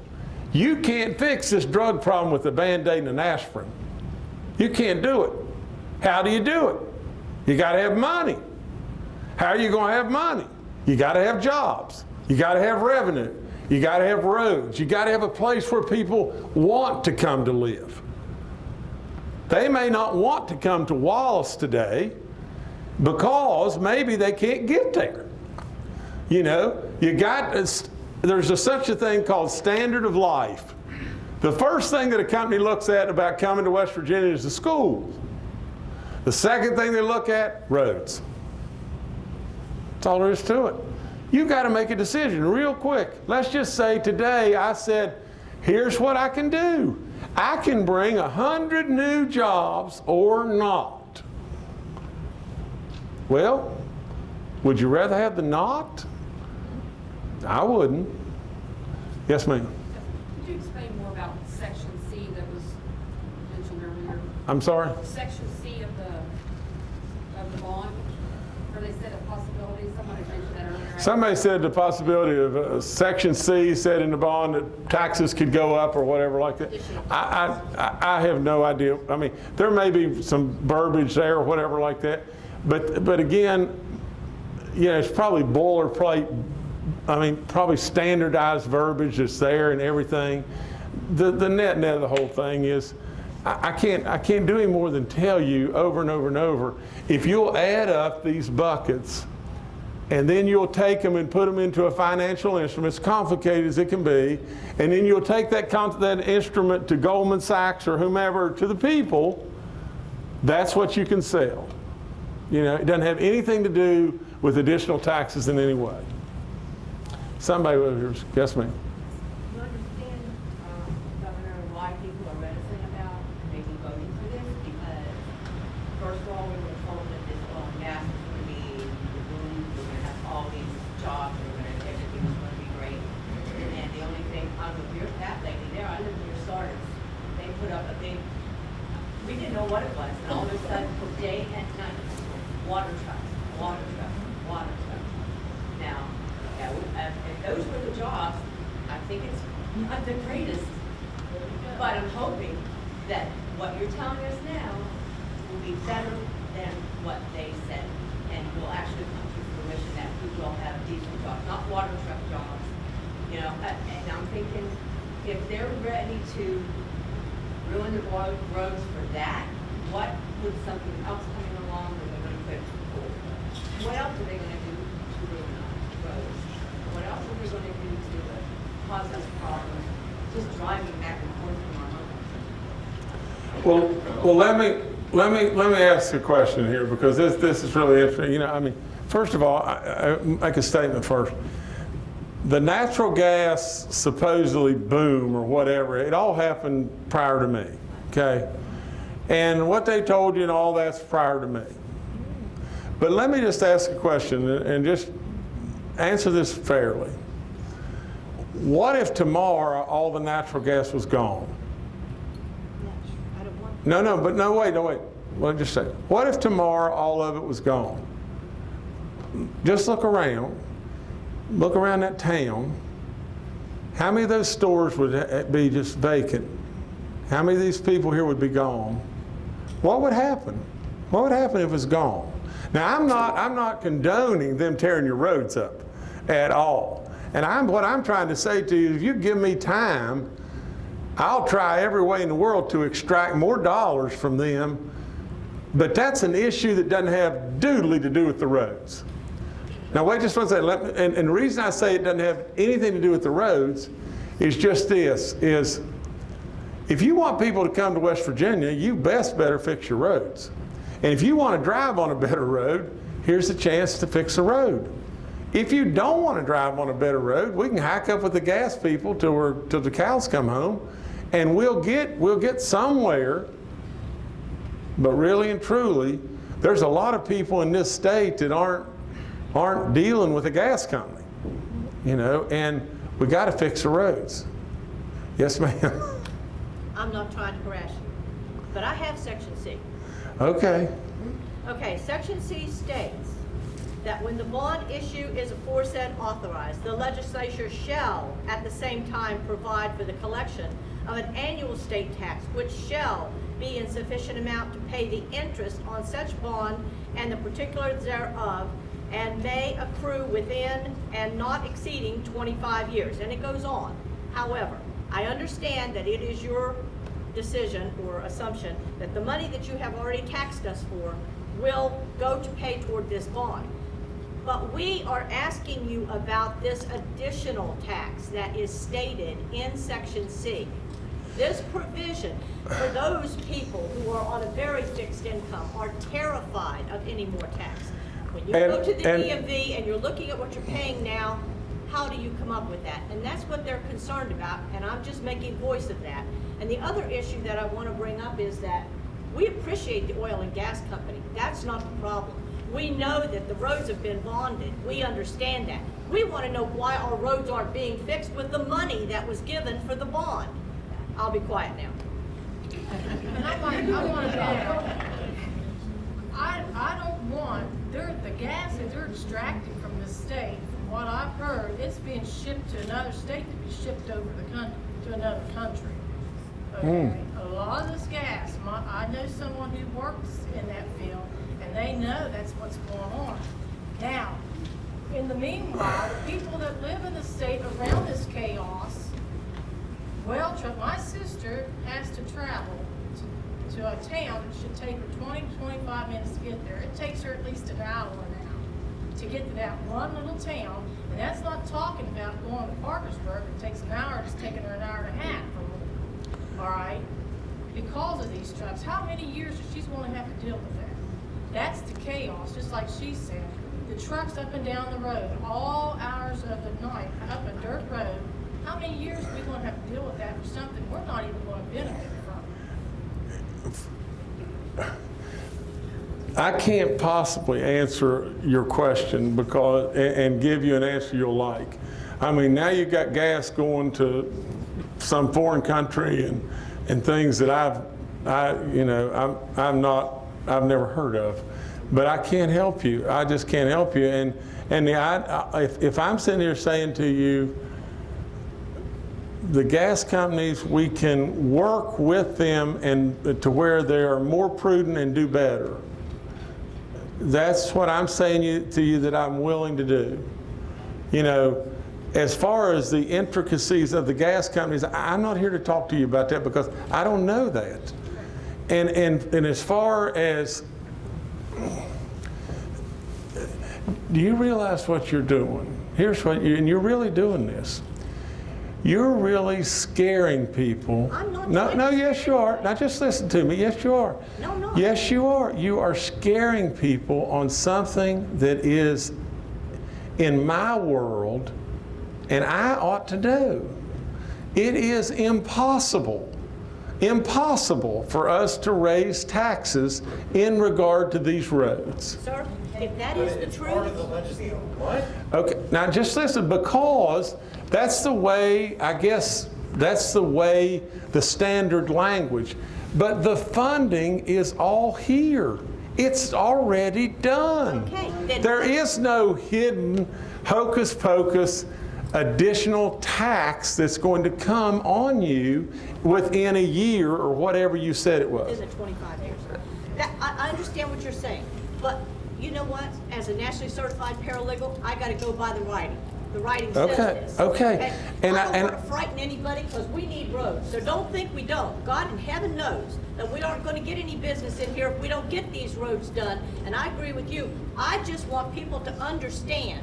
You can't fix this drug problem with a Band-Aid and an aspirin. You can't do it. How do you do it? You got to have money. How are you going to have money? You got to have jobs. You got to have revenue. You got to have roads. You got to have a place where people want to come to live. They may not want to come to Wallace today because maybe they can't get there. There's such a thing called standard of life. The first thing that a company looks at about coming to West Virginia is the schools. The second thing they look at, roads. That's all there is to it. You got to make a decision real quick. Let's just say today I said, here's what I can do. I can bring 100 new jobs or not. Well, would you rather have the not? I wouldn't. Yes, ma'am. Could you explain more about Section C that was mentioned earlier? I'm sorry? Section C of the bond, where they said a possibility, somebody mentioned that earlier. Somebody said the possibility of Section C said in the bond that taxes could go up or whatever like that. I have no idea. I mean, there may be some verbiage there or whatever like that. But again, it's probably boilerplate. I mean, probably standardized verbiage that's there and everything. The net of the whole thing is, I can't do any more than tell you over and over and over. If you'll add up these buckets, and then you'll take them and put them into a financial instrument, as complicated as it can be, and then you'll take that instrument to Goldman Sachs or whomever, to the people, that's what you can sell. It doesn't have anything to do with additional taxes in any way. Somebody over here, yes, ma'am. You understand, Governor, why people are reticent about maybe voting for this? Because first of all, we were told that this oil and gas is going to be the boom, we're going to have all these jobs, everything was going to be great. And the only thing, I don't know if you're that lady there, I live near Sardis. They put up a big, we didn't know what it was, and all of a sudden, day and night, water trucks, water trucks, water trucks. Now, if those were the jobs, I think it's not the greatest. But I'm hoping that what you're telling us now will be better than what they said. And will actually come to fruition that we will have decent jobs, not water truck jobs. And I'm thinking, if they're ready to ruin the roads for that, what would something else coming along with a Well, let me ask a question here, because this is really interesting. You know, I mean, first of all, I make a statement first. The natural gas supposedly boom or whatever, it all happened prior to me, okay? And what they told you and all that's prior to me. But let me just ask a question and just answer this fairly. What if tomorrow all the natural gas was gone? Wait. Well, just say, what if tomorrow all of it was gone? Just look around that town. How many of those stores would be just vacant? How many of these people here would be gone? What would happen? What would happen if it was gone? Now, I'm not condoning them tearing your roads up at all. And what I'm trying to say to you, if you give me time, I'll try every way in the world to extract more dollars from them. But that's an issue that doesn't have doodly to do with the roads. Now wait just one second, and the reason I say it doesn't have anything to do with the roads is just this, is if you want people to come to West Virginia, you better fix your roads. And if you want to drive on a better road, here's a chance to fix a road. If you don't want to drive on a better road, we can hike up with the gas people till the cows come home, and we'll get somewhere. But really and truly, there's a lot of people in this state that aren't dealing with a gas company, you know, and we got to fix the roads. Yes, ma'am. I'm not trying to harass you, but I have Section C. Okay. Okay, Section C states that when the bond issue is aforesaid authorized, the legislature shall at the same time provide for the collection of an annual state tax, which shall be in sufficient amount to pay the interest on such bond and the particulars thereof, and may accrue within and not exceeding 25 years. And it goes on. However, I understand that it is your decision or assumption that the money that you have already taxed us for will go to pay toward this bond. But we are asking you about this additional tax that is stated in Section C. This provision for those people who are on a very fixed income are terrified of any more tax. When you go to the DMV and you're looking at what you're paying now, how do you come up with that? And that's what they're concerned about, and I'm just making voice of that. And the other issue that I want to bring up is that we appreciate the oil and gas company. That's not the problem. We know that the roads have been bonded. We understand that. We want to know why our roads aren't being fixed with the money that was given for the bond. I'll be quiet now. And I want to add, I don't want, the gas that they're extracting from the state, from what I've heard, it's being shipped to another state to be shipped over the country, to another country. Okay? A lot of this gas, I know someone who works in that field, and they know that's what's going on. Now, in the meanwhile, the people that live in the state around this chaos, well, my sister has to travel to a town that should take her 20 to 25 minutes to get there. It takes her at least an hour now to get to that one little town, and that's not talking about going to Clarksburg. It takes an hour, it's taking her an hour and a half or more, all right? Because of these trucks, how many years is she going to have to deal with that? That's the chaos, just like she said. The trucks up and down the road, all hours of the night, up a dirt road. How many years are we going to have to deal with that for something we're not even going to benefit from? I can't possibly answer your question because and give you an answer you'll like. I mean, now you've got gas going to some foreign country and things that I've never heard of. But I can't help you. I just can't help you. And if I'm sitting here saying to you, the gas companies, we can work with them and to where they are more prudent and do better. That's what I'm saying to you that I'm willing to do. You know, as far as the intricacies of the gas companies, I'm not here to talk to you about that because I don't know that. And as far as, do you realize what you're doing? Here's what and you're really doing this. you're really scaring people. I'm not No, trying no, to yes, scare you are. anybody. Now just listen to me. Yes, you are. No, I'm not. Yes, you are. You are scaring people on something that is in my world, and I ought to know. It is impossible for us to raise taxes in regard to these roads. Sir, if that is the truth, What? Okay, now just listen, because that's the way, I guess, that's the way, the standard language. But the funding is all here. It's already done. Okay, then- There is no hidden hocus pocus additional tax that's going to come on you within a year or whatever you said it was. in the 25 years. I understand what you're saying, but you know what? As a nationally certified paralegal, I gotta go by the writing. The writing says Okay, this. okay. And I don't I- wanna frighten anybody, because we need roads, so don't think we don't. God in heaven knows that we aren't gonna get any business in here if we don't get these roads done, and I agree with you. I just want people to understand,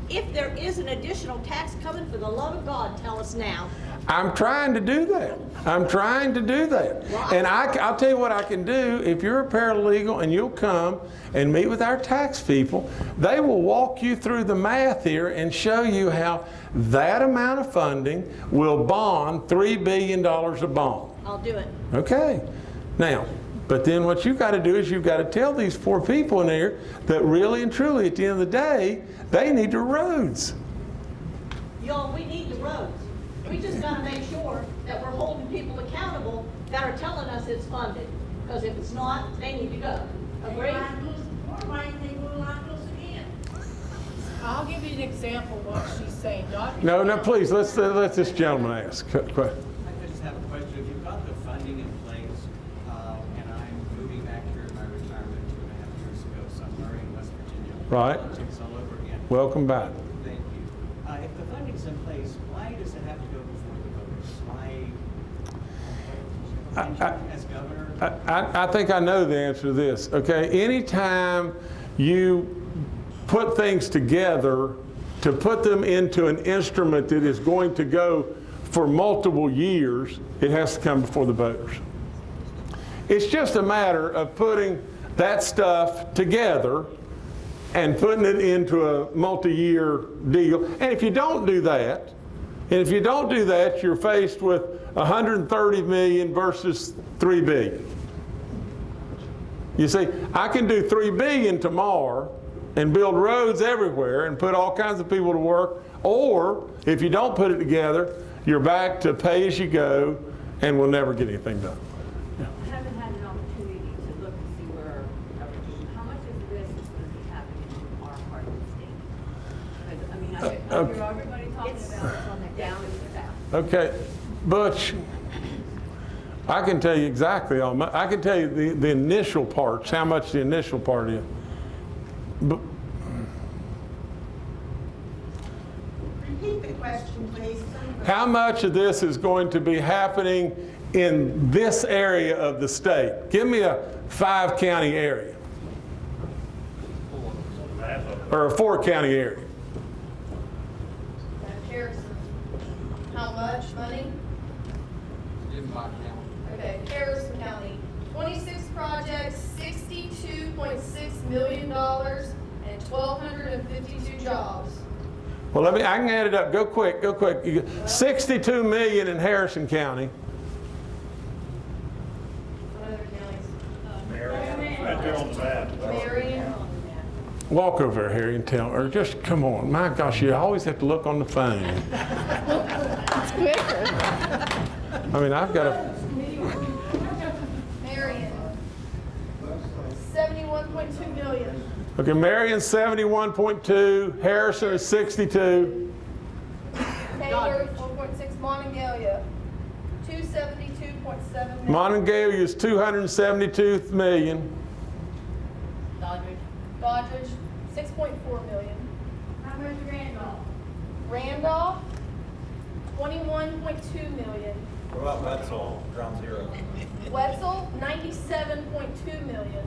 if there is an additional tax coming, for the love of God, tell us now. I'm trying to do that. I'm trying to do that. And I'll tell you what I can do. If you're a paralegal and you'll come and meet with our tax people, they will walk you through the math here and show you how that amount of funding will bond $3 billion a bond. I'll do it. Okay. Now, but then what you've got to do is you've got to tell these poor people in there that really and truly at the end of the day, they need the roads. Y'all, we need the roads. We just gotta make sure that we're holding people accountable that are telling us it's funded. Because if it's not, they need to go. Agree? I'll give you an example of what she's saying. No, no, please, let this gentleman ask. I just have a question. If you've got the funding in place, and I'm moving back here in my retirement 2.5 years ago, somewhere in West Virginia. Right. Politics all over again. Welcome back. Thank you. If the funding's in place, why does it have to go before the voters? As governor? I think I know the answer to this. Okay, anytime you put things together to put them into an instrument that is going to go for multiple years, it has to come before the voters. It's just a matter of putting that stuff together and putting it into a multi-year deal. And if you don't do that, you're faced with 130 million versus 3 billion. You see, I can do 3 billion tomorrow and build roads everywhere and put all kinds of people to work, or if you don't put it together, you're back to pay as you go and we'll never get anything done. I haven't had an opportunity to look and see where, how much of this is going to be happening in our part of the state? Because, I mean, I hear everybody talking about it on the down and the south. Okay, Butch, I can tell you exactly, I can tell you the initial parts, how much the initial part is. But, Repeat the question, please. how much of this is going to be happening in this area of the state? Give me a 5-county area. Or a 4-county area. Harrison, how much money? Okay, Harrison County, 26 projects, $62.6 million, and 1,252 jobs. Well, I can add it up. Go quick, go quick. You got 62 million in Harrison County. What other counties? Right there on the map. Marion, Walk over there, Harry, and tell, or just come on. My gosh, you always have to look on the phone. It's quicker. I mean, I've got a. Marion, 71.2 million. Okay, Marion's 71.2, Harrison is 62. Taylor, 1.6, Monongalia, 272.7 million. Monongalia is 272 million. Doddridge, 6.4 million. How much Randolph? Randolph, 21.2 million. What about Wetzel, ground zero? Wetzel, 97.2 million.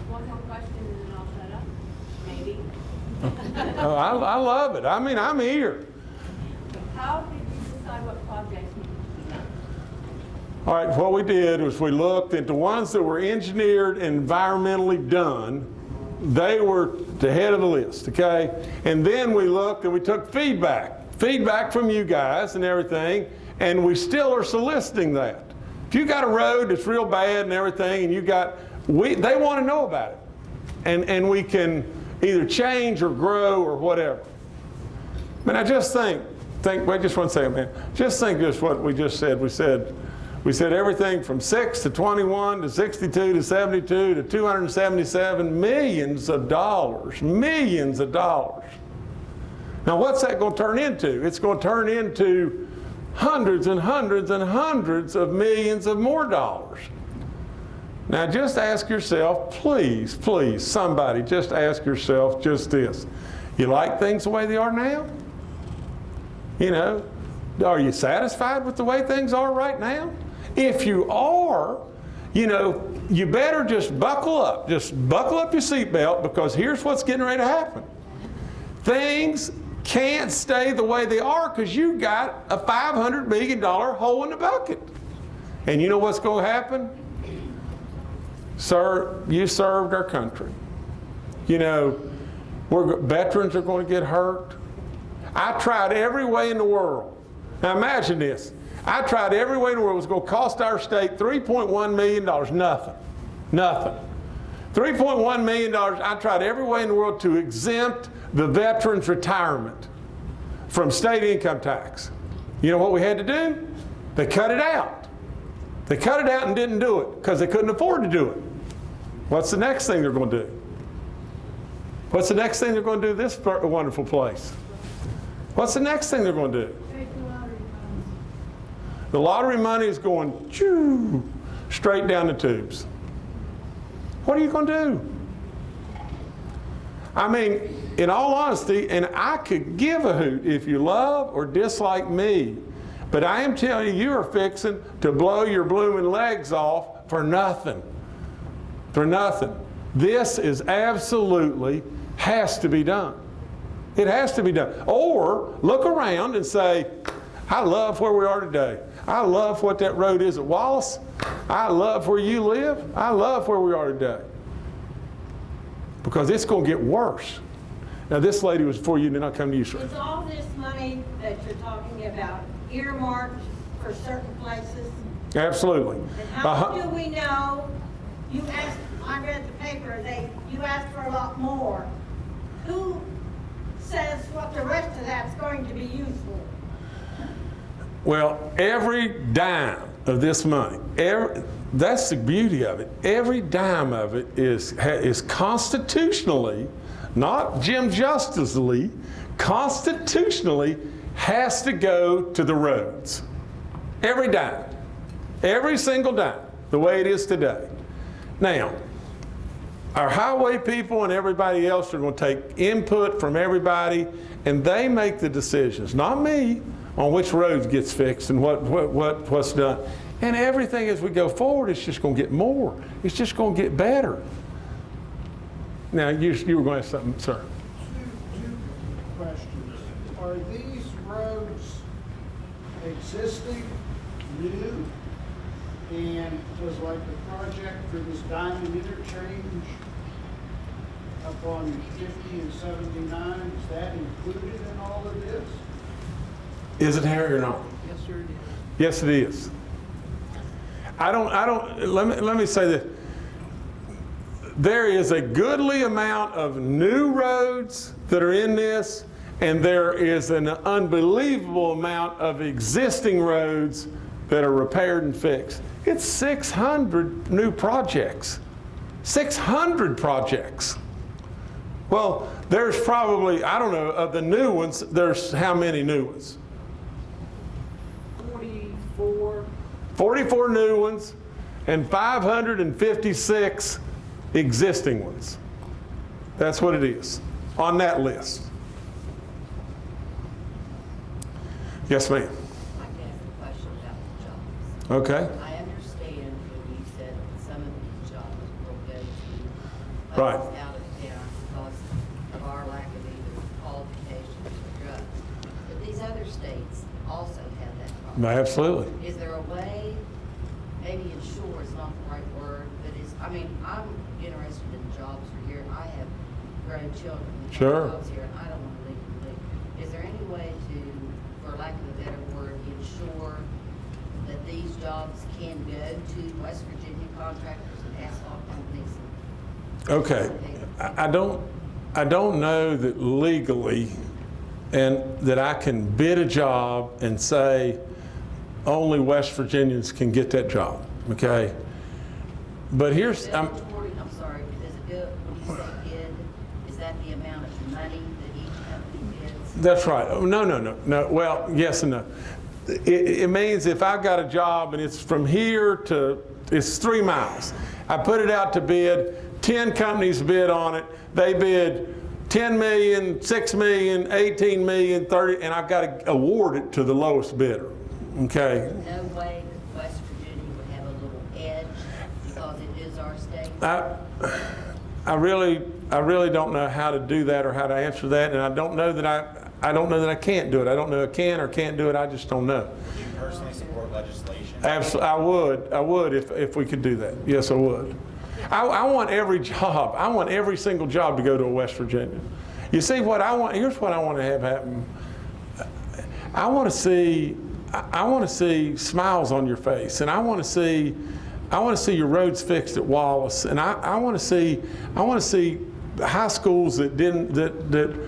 One more question and then I'll shut up. Maybe. Oh, I love it. I mean, I'm here. How did you decide what projects needed to be done? All right, what we did was we looked at the ones that were engineered and environmentally done. They were the head of the list, okay? And then we looked and we took feedback from you guys and everything, and we still are soliciting that. If you got a road that's real bad and everything, and they want to know about it. And we can either change or grow or whatever. Man, I just think, wait just one second, man. Just think just what we just said. We said everything from 6 to 21 to 62 to 72 to 277 millions of dollars. Millions of dollars. Now what's that going to turn into? It's going to turn into hundreds and hundreds and hundreds of millions of more dollars. Now just ask yourself, please, please, somebody, just ask yourself just this. You like things the way they are now? You know, are you satisfied with the way things are right now? If you are, you know, you better just buckle up. Just buckle up your seatbelt, because here's what's getting ready to happen. Things can't stay the way they are because you got a $500 million hole in the bucket. And you know what's going to happen? Sir, you served our country. You know, veterans are going to get hurt. I tried every way in the world. Now imagine this. I tried every way in the world. It was going to cost our state $3.1 million. Nothing. Nothing. $3.1 million. I tried every way in the world to exempt the veterans' retirement from state income tax. You know what we had to do? They cut it out. They cut it out and didn't do it because they couldn't afford to do it. What's the next thing they're going to do? What's the next thing they're going to do to this wonderful place? What's the next thing they're going to do? The lottery money is going straight down the tubes. What are you going to do? I mean, in all honesty, and I could give a hoot if you love or dislike me, but I am telling you, you are fixing to blow your blooming legs off for nothing. For nothing. This is absolutely has to be done. It has to be done. Or look around and say, I love where we are today. I love what that road is at Wallace. I love where you live. I love where we are today. Because it's going to get worse. Now this lady was before you, then I'll come to you, sir. Is all this money that you're talking about earmarked for certain places? Absolutely. And how do we know? You asked, I read the paper, you asked for a lot more. Who says what the rest of that's going to be used for? Well, every dime of this money, that's the beauty of it. Every dime of it is constitutionally, not Jim Justice-ly, constitutionally has to go to the roads. Every dime. Every single dime, the way it is today. Now, our highway people and everybody else are going to take input from everybody, and they make the decisions, not me, on which roads gets fixed and what's done. And everything as we go forward, it's just going to get more. It's just going to get better. Now, you were going to ask something, sir. Two questions. Are these roads existing, new? And was like the project for this Diamond Interchange up on 50 and 79, is that included in all of this? Is it Harry or not? Yes, sir, it is. Yes, it is. Let me say this. There is a goodly amount of new roads that are in this, and there is an unbelievable amount of existing roads that are repaired and fixed. It's 600 new projects. 600 projects. Well, there's probably, I don't know, of the new ones, there's how many new ones? 44. 44 new ones and 556 existing ones. That's what it is on that list. Yes, ma'am. I can ask a question about the jobs. Okay. I understand when you said that some of these jobs will go to Right. places out of town because of our lack of either qualifications or drugs. But these other states also have that problem. Absolutely. Is there a way, maybe ensure is not the right word, but is, I mean, I'm interested in jobs for here. I have grown children. with Sure. Jobs here, and I don't want to leave. Is there any way to, for lack of a better word, ensure that these jobs can go to West Virginia contractors and asphalt companies? Okay, I don't know that legally, and that I can bid a job and say only West Virginians can get that job, okay? But here's, I'm sorry, does it go, when you say bid, is that the amount of money that each company bids? that's right. Oh, no. Well, yes and no. It means if I've got a job and it's from here to, it's 3 miles, I put it out to bid, 10 companies bid on it, they bid 10 million, 6 million, 18 million, 30, and I've got to award it to the lowest bidder, okay? No way that West Virginia would have a little edge because it is our state? I really don't know how to do that or how to answer that, and I don't know that I can't do it. I don't know I can or can't do it. I just don't know. Do you personally support legislation? Absolutely, I would if we could do that. Yes, I would. I want every job. I want every single job to go to a West Virginia. You see what I want? Here's what I want to have happen. I want to see smiles on your face, and I want to see your roads fixed at Wallace, and I want to see high schools that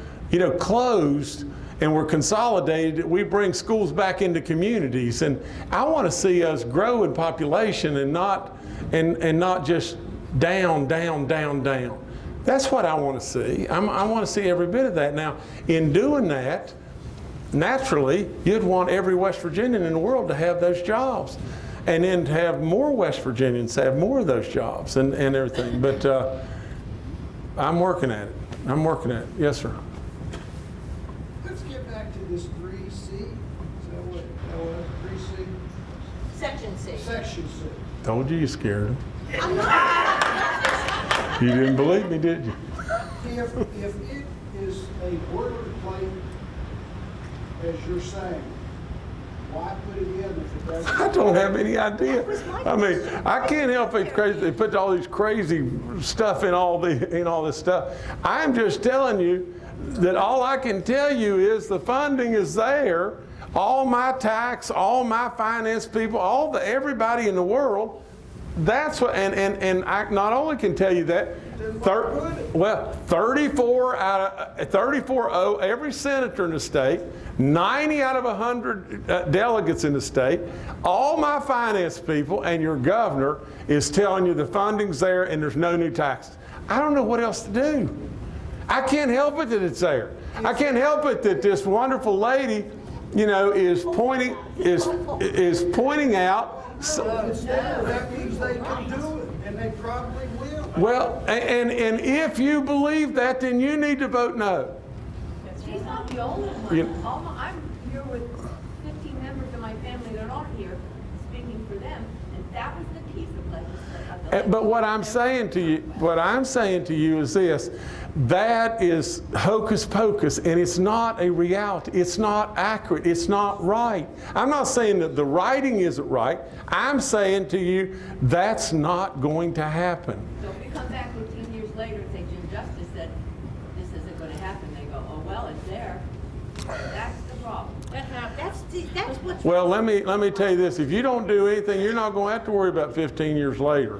closed and were consolidated. We bring schools back into communities, and I want to see us grow in population and not just down. That's what I want to see. I want to see every bit of that. Now, in doing that, naturally, you'd want every West Virginian in the world to have those jobs, and then to have more West Virginians have more of those jobs and everything. But I'm working at it. Yes, sir. Let's get back to this 3C. Is that what 3C? Section C. Section C. Told you scared him. You didn't believe me, did you? If it is a boilerplate, as you're saying, why put it in if it doesn't? I don't have any idea. I mean, I can't help it. Crazy. They put all these crazy stuff in all this stuff. I'm just telling you that all I can tell you is the funding is there. All my tax, all my finance people, everybody in the world. That's what, and I not only can tell you that, 34 every senator in the state, 90 out of 100 delegates in the state, all my finance people and your governor is telling you the funding's there and there's no new taxes. I don't know what else to do. I can't help it that it's there. I can't help it that this wonderful lady, is pointing out. That means they can do it, and they probably will. Well, and if you believe that, then you need to vote no. She's not the only one. I'm here with 15 members of my family that aren't here, speaking for them, and that was the piece of legislation. But what I'm saying to you is this: that is hocus pocus, and it's not a reality. It's not accurate. It's not right. I'm not saying that the writing isn't right. I'm saying to you that's not going to happen. So if we come back 15 years later and say Jim Justice said this isn't going to happen, they go, oh well, it's there. That's the problem. That's what's Well, let me tell you this: if you don't do anything, you're not going to have to worry about 15 years later.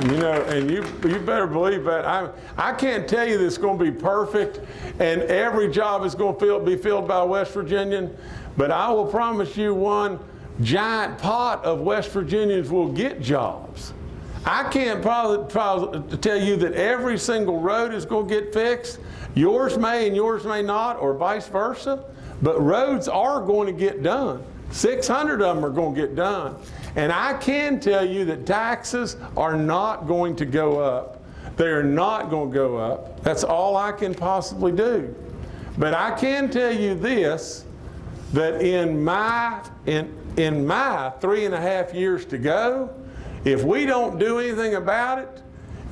And you better believe that. I can't tell you that it's going to be perfect and every job is going to be filled by a West Virginian, but I will promise you one giant pot of West Virginians will get jobs. I can't probably tell you that every single road is going to get fixed. Yours may and yours may not, or vice versa, but roads are going to get done. 600 of them are going to get done. And I can tell you that taxes are not going to go up. They're not going to go up. That's all I can possibly do. But I can tell you this, that in my 3.5 years to go, if we don't do anything about it,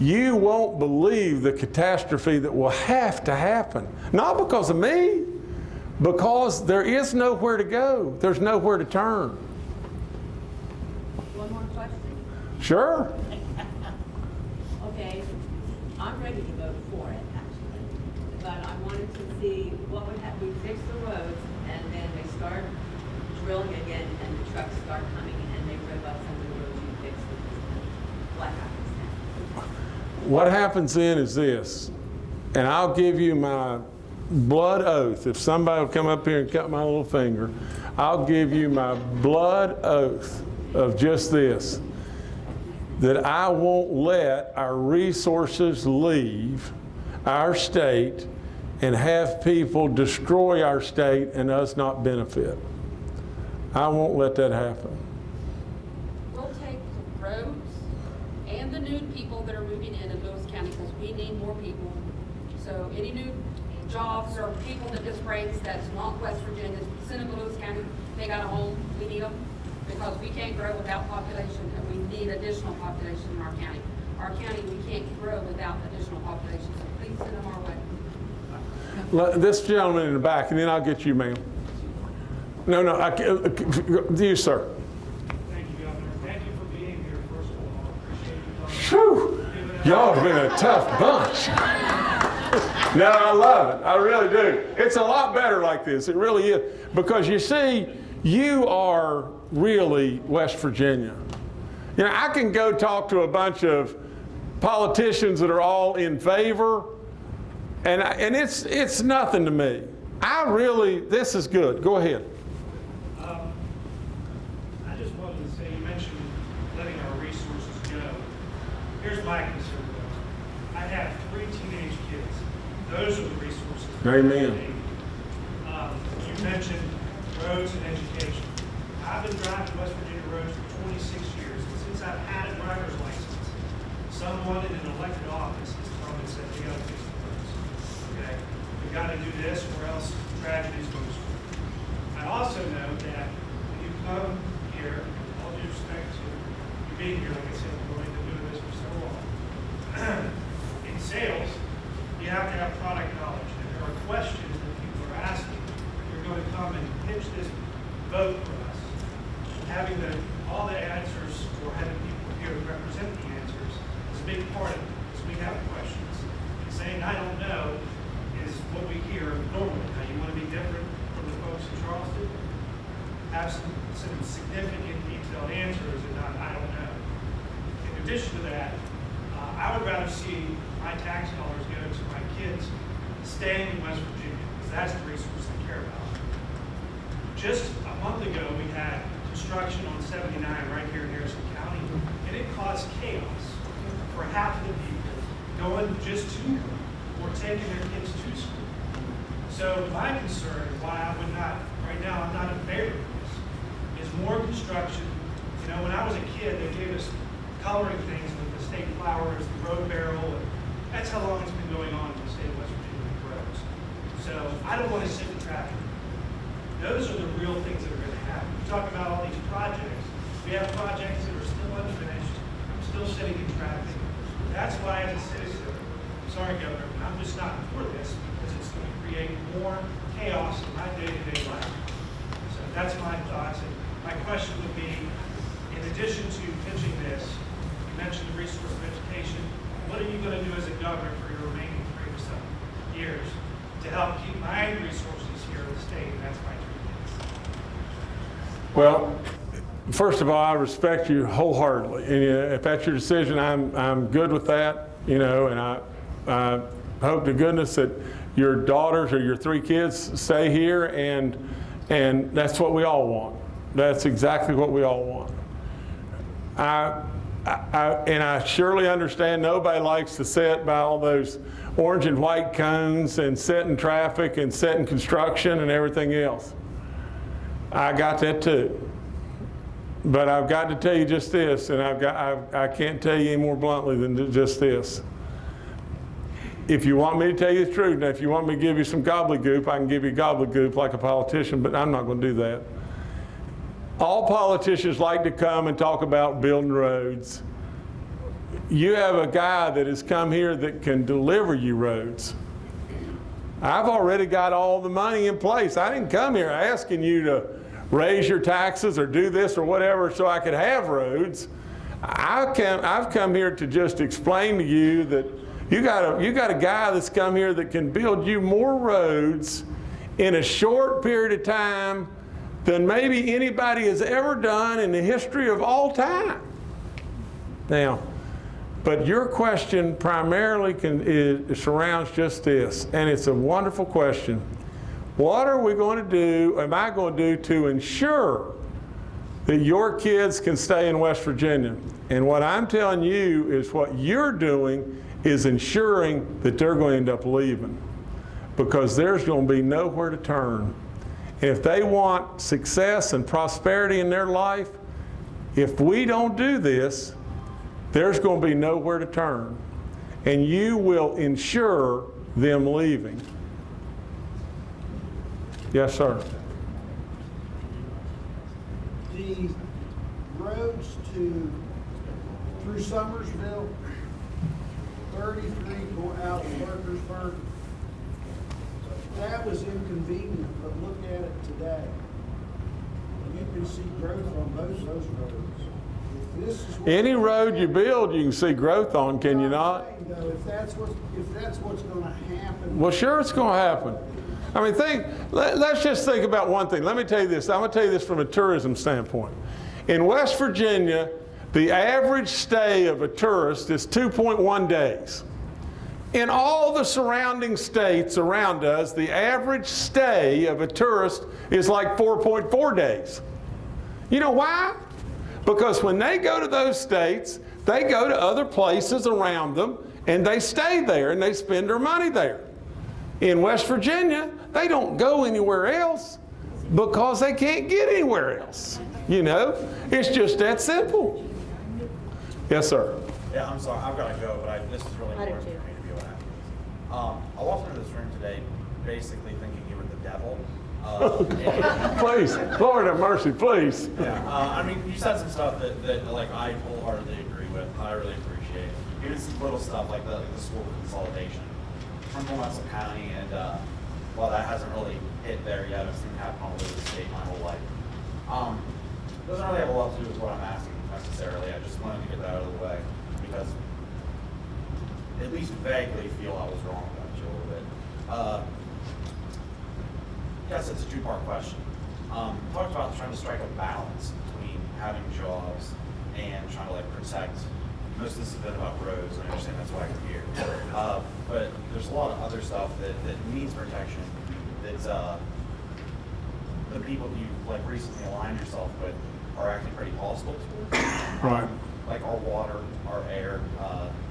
you won't believe the catastrophe that will have to happen. Not because of me, because there is nowhere to go. There's nowhere to turn. One more question. Sure. Okay, I'm ready to vote for it, actually. But I wanted to see what would happen, we fix the roads, and then they start drilling again, and the trucks start coming, and they rip up some of the roads you fixed with this money. What happens then? What happens then is this, and I'll give you my blood oath. If somebody will come up here and cut my little finger, I'll give you my blood oath of just this, that I won't let our resources leave our state and have people destroy our state and us not benefit. I won't let that happen. We'll take the roads and the new people that are moving in Lewis County, because we need more people. So any new jobs or people that this brings that's not West Virginia, send them to Lewis County, they got a home, we need them, because we can't grow without population, and we need additional population in our county. Our county, we can't grow without additional population, so please send them our way. This gentleman in the back, and then I'll get you, ma'am. No, you, sir. Thank you, Governor. Thank you for being here, first of all. Appreciate you coming. Whew. Y'all have been a tough bunch. No, I love it. I really do. It's a lot better like this. It really is. Because you see, you are really West Virginia. You know, I can go talk to a bunch of politicians that are all in favor, and it's nothing to me. This is good. Go ahead. I just wanted to say, you mentioned letting our resources go. Here's my concern, though. I have 3 teenage kids. Those are the resources. Amen. You mentioned roads and education. I've been driving West Virginia roads for 26 years, and since I've had a driver's license, someone in an elected office has come and said, we gotta fix the roads. Okay? We gotta do this, or else tragedies go to school. I also know that when you come here, with all due respect to you being here, like I said, I've only been doing this for so long. In sales, you have to have product knowledge, and there are questions that people are asking. You're going to come and pitch this vote for us. Having all the answers, or having people here to represent the answers, is a big part of it, because we have questions. And saying, I don't know, is what we hear normally. Now, you want to be different from the folks in Charleston? Have some significant detailed answers and not, I don't know. In addition to that, I would rather see my tax dollars go to my kids staying in West Virginia, because that's the resource I care about. Just a month ago, we had construction on 79 right here in Harrison County, and it caused chaos for half of the people going just to or taking their kids to school. So my concern is why I would not, right now, I'm not in favor of this, is more construction. You know, when I was a kid, they gave us coloring things with the state flowers, the road barrel, and that's how long it's been going on in the state of West Virginia roads. So I don't want to sit in traffic. Those are the real things that are going to happen. We talk about all these projects. We have projects that are still unfinished, still sitting in traffic. That's why, as a citizen, sorry, Governor, but I'm just not for this, because it's going to create more chaos in my day-to-day life. So that's my thoughts. And my question would be, in addition to pitching this, you mentioned the resource of education. What are you going to do as a governor for your remaining 3 or so years to help keep my resources here in the state? And that's my 3 minutes. Well, first of all, I respect you wholeheartedly, and if that's your decision, I'm good with that. You know, and I hope to goodness that your daughters or your 3 kids stay here, and that's what we all want. That's exactly what we all want. And I surely understand nobody likes to sit by all those orange and white cones and sit in traffic and sit in construction and everything else. I got that too. But I've got to tell you just this, and I can't tell you any more bluntly than just this. If you want me to tell you the truth, now if you want me to give you some gobbledygook, I can give you gobbledygook like a politician, but I'm not going to do that. All politicians like to come and talk about building roads. you have a guy that has come here that can deliver you roads. I've already got all the money in place. I didn't come here asking you to raise your taxes or do this or whatever so I could have roads. I've come here to just explain to you that you got a guy that's come here that can build you more roads in a short period of time than maybe anybody has ever done in the history of all time. Now, but your question primarily surrounds just this, and it's a wonderful question. What are we going to do, am I going to do to ensure that your kids can stay in West Virginia? And what I'm telling you is what you're doing is ensuring that they're going to end up leaving, because there's going to be nowhere to turn. If they want success and prosperity in their life, if we don't do this, there's going to be nowhere to turn. And you will ensure them leaving. Yes, sir. The roads through Summersville, 33 going out to Clarksburg, that was inconvenient, but look at it today. You can see growth on both those roads. If this is what Any road you build, you can see growth on, can you not? If that's what's going to happen. Well, sure it's going to happen. I mean, let's just think about one thing. Let me tell you this. I'm going to tell you this from a tourism standpoint. In West Virginia, the average stay of a tourist is 2.1 days. In all the surrounding states around us, the average stay of a tourist is like 4.4 days. You know why? Because when they go to those states, they go to other places around them and they stay there and they spend their money there. In West Virginia, they don't go anywhere else because they can't get anywhere else. You know, it's just that simple. Yes, sir. Yeah, I'm sorry, I've got to go, but this is really important for me to be able to have this. I walked into this room today basically thinking you were the devil. Please, Lord have mercy, please. Yeah, I mean, you said some stuff that like I wholeheartedly agree with. I really appreciate it. Even some little stuff like the school consolidation from Russell County, and while that hasn't really hit there yet, I've seen it happen all over the state my whole life. Doesn't really have a lot to do with what I'm asking necessarily. I just wanted to get that out of the way because at least vaguely feel I was wrong about you a little bit. Yes, it's a two-part question. Talked about trying to strike a balance between having jobs and trying to like protect. Most of this has been about roads, and I understand that's why you're here. But there's a lot of other stuff that needs protection. That's the people you like recently aligned yourself with are acting pretty hostile towards. Right. Like our water, our air.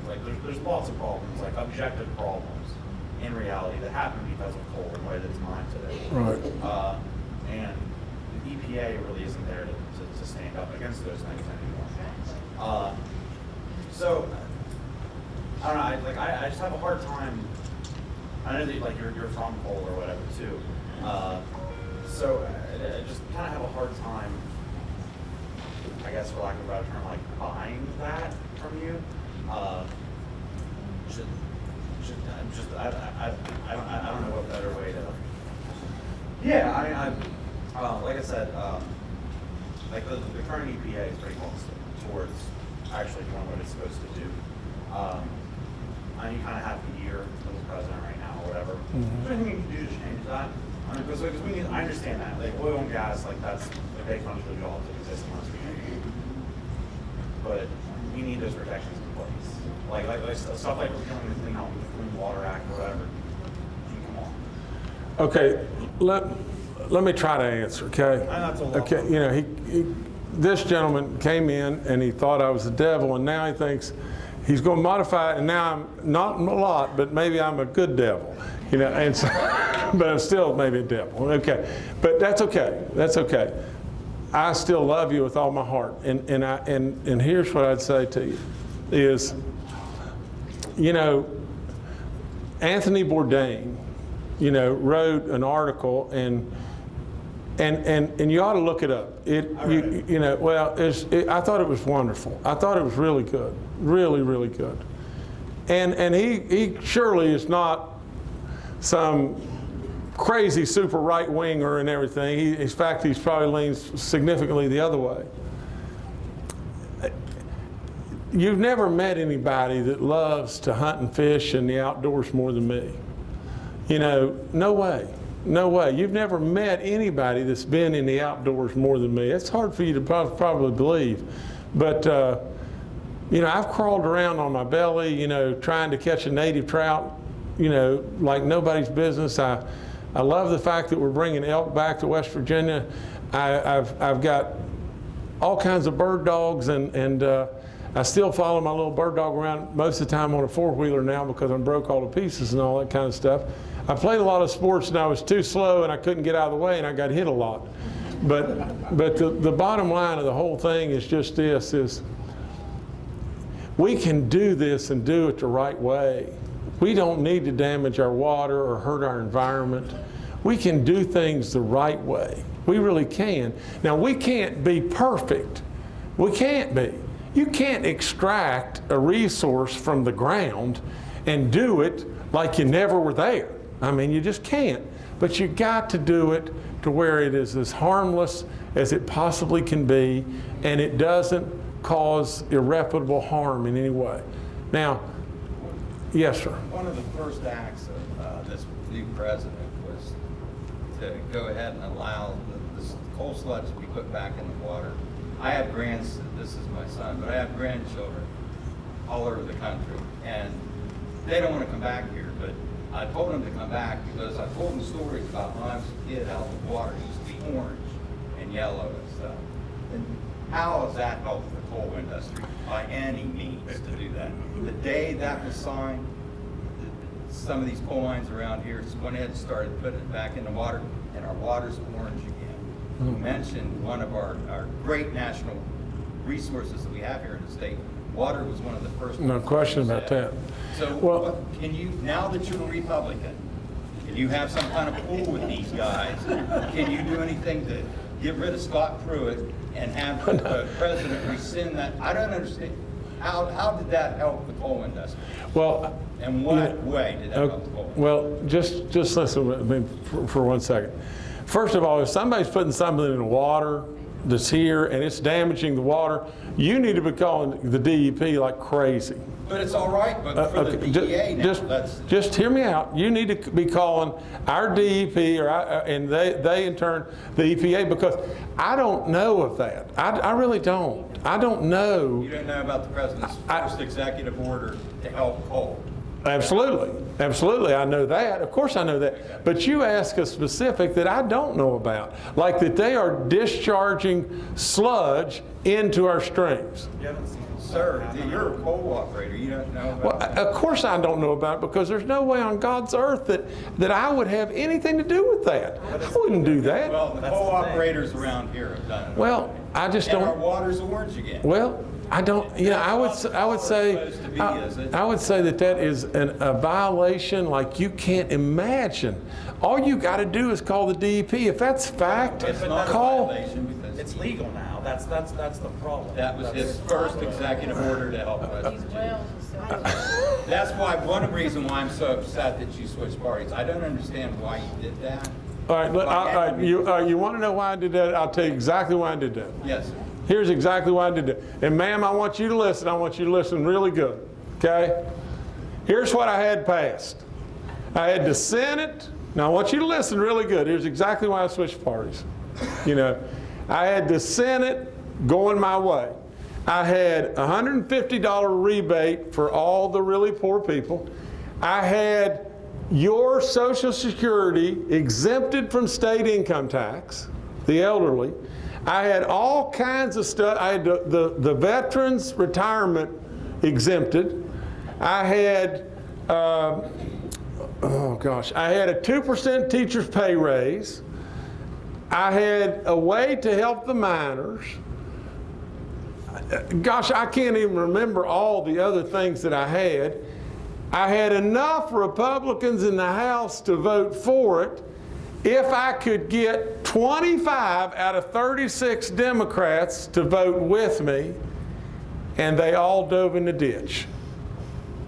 Like there's lots of problems, like objective problems in reality that happen because of coal and the way that it's mined today. Right. And the EPA really isn't there to stand up against those things anymore. So I don't know. I just have a hard time. I know that like you're from coal or whatever too. So I just kind of have a hard time, I guess, for lack of a better term, like buying that from you. I don't know what better way to. Yeah, I like I said, like the current EPA is pretty hostile towards actually doing what it's supposed to do. You kind of have the year for the president right now, or whatever. Is there anything you can do to change that? I mean, because we need. I understand that, like oil and gas, like that's a big bunch of the jobs that exist in this community. But we need those protections in place, like stuff like repealing the Clean Water Act, or whatever. Come on. Okay, let me try to answer. Okay. Okay. You know, this gentleman came in and he thought I was the devil, and now he thinks he's going to modify it, and now I'm not a lot, but maybe I'm a good devil, you know, and so, but I'm still maybe a devil. Okay, but that's okay. That's okay. I still love you with all my heart, and here's what I'd say to you is, you know, Anthony Bourdain, you know, wrote an article, and And you ought to look it up. You know, well, I thought it was wonderful. I thought it was really good, really, really good. And he surely is not some crazy super right winger and everything. In fact, he's probably leans significantly the other way. You've never met anybody that loves to hunt and fish in the outdoors more than me. You know, no way. No way. You've never met anybody that's been in the outdoors more than me. It's hard for you to probably believe. But, you know, I've crawled around on my belly, you know, trying to catch a native trout, you know, like nobody's business. I love the fact that we're bringing elk back to West Virginia. I've got all kinds of bird dogs, and I still follow my little bird dog around most of the time on a four-wheeler now because I'm broke all to pieces and all that kind of stuff. I played a lot of sports and I was too slow and I couldn't get out of the way and I got hit a lot. But the bottom line of the whole thing is just this, is we can do this and do it the right way. We don't need to damage our water or hurt our environment. We can do things the right way. We really can. Now, we can't be perfect. We can't be. You can't extract a resource from the ground and do it like you never were there. I mean, you just can't. But you got to do it to where it is as harmless as it possibly can be, and it doesn't cause irreparable harm in any way. Now, yes, sir. One of the first acts of this new president was to go ahead and allow this coal sludge to be put back in the water. I have this is my son, but I have grandchildren all over the country, and they don't want to come back here, but I told them to come back because I told them stories about when I was a kid how the water used to be orange and yellow and stuff. And how has that helped the coal industry by any means to do that? The day that was signed, some of these coal mines around here went ahead and started putting it back in the water, and our water's orange again. You mentioned one of our great national resources that we have here in the state. Water was one of the first. No question about that. So well, can you, now that you're a Republican, can you have some kind of pool with these guys? Can you do anything to get rid of Scott Pruitt and have the president rescind that? I don't understand. How did that help the coal industry? Well, in what way did that help the coal industry? Well, just listen to me for 1 second. First of all, if somebody's putting something in the water that's here and it's damaging the water, you need to be calling the DEP like crazy. But it's all right, but for the DEA now, just hear me out. You need to be calling our DEP and they in turn the EPA, because I don't know of that. I really don't. I don't know. You don't know about the president's first executive order to help coal. Absolutely. Absolutely. I know that. Of course I know that. But you ask a specific that I don't know about, like that they are discharging sludge into our streams. You haven't seen it. Sir, you're a coal operator. You don't know about Well, of course I don't know about it, because there's no way on God's earth that I would have anything to do with that. I wouldn't do that. Well, the coal operators around here have done it. Well, I just don't. And our water's orange again. Well, I don't. You know, I would say that is a violation like you can't imagine. All you got to do is call the DEP. If that's fact, call. It's legal now. That's the problem. That was his first executive order to help West Virginia. That's why one reason why I'm so upset that you switched parties. I don't understand why you did that. All right, you want to know why I did that? I'll tell you exactly why I did that. Yes, sir. Here's exactly why I did that. And ma'am, I want you to listen. I want you to listen really good, okay? Here's what I had passed. I had the Senate. Now I want you to listen really good. Here's exactly why I switched parties. You know, I had the Senate going my way. I had a $150 rebate for all the really poor people. I had your Social Security exempted from state income tax, the elderly. I had all kinds of stuff. I had the veterans retirement exempted. I had, I had a 2% teacher's pay raise. I had a way to help the miners. Gosh, I can't even remember all the other things that I had. I had enough Republicans in the House to vote for it, if I could get 25 out of 36 Democrats to vote with me, and they all dove in the ditch.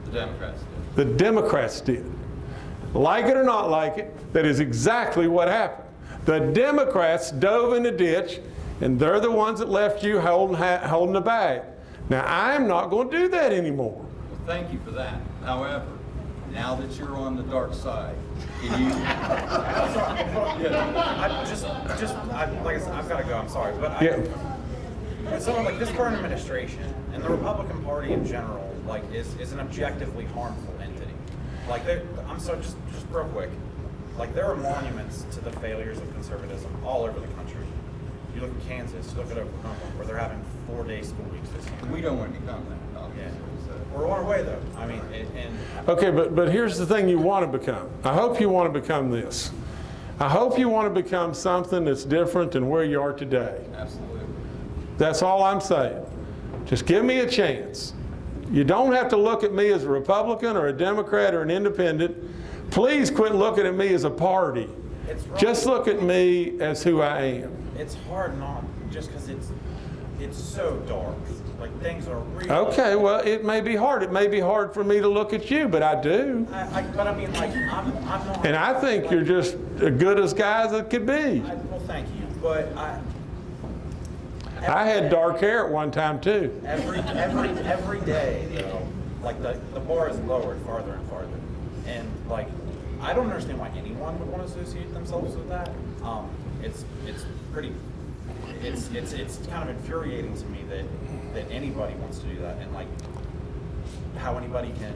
The Democrats did. The Democrats did. Like it or not like it, that is exactly what happened. The Democrats dove in the ditch, and they're the ones that left you holding the bag. Now, I'm not going to do that anymore. Well, thank you for that. However, now that you're on the dark side, can you? Like I said, I've got to go. I'm sorry, but someone like this current administration and the Republican Party in general, like, is an objectively harmful entity. Like, I'm sorry, just real quick. Like, there are monuments to the failures of conservatism all over the country. You look at Kansas, look at Oklahoma, where they're having 4-day school weeks this year. We don't want to become that. Yeah. We're on our way, though. I mean, Okay, but here's the thing you want to become. I hope you want to become this. I hope you want to become something that's different than where you are today. Absolutely. That's all I'm saying. Just give me a chance. You don't have to look at me as a Republican or a Democrat or an independent. Please quit looking at me as a party. Just look at me as who I am. it's hard not, just because it's so dark. Like, things are really... Okay, well, it may be hard. It may be hard for me to look at you, but I do. But I mean, like, I'm not... And I think you're just as good as guys that could be. Well, thank you, but I had dark hair at one time, too. Every day, though, like, the bar is lowered farther and farther. And, like, I don't understand why anyone would want to associate themselves with that. It's pretty... It's kind of infuriating to me that anybody wants to do that, and like how anybody can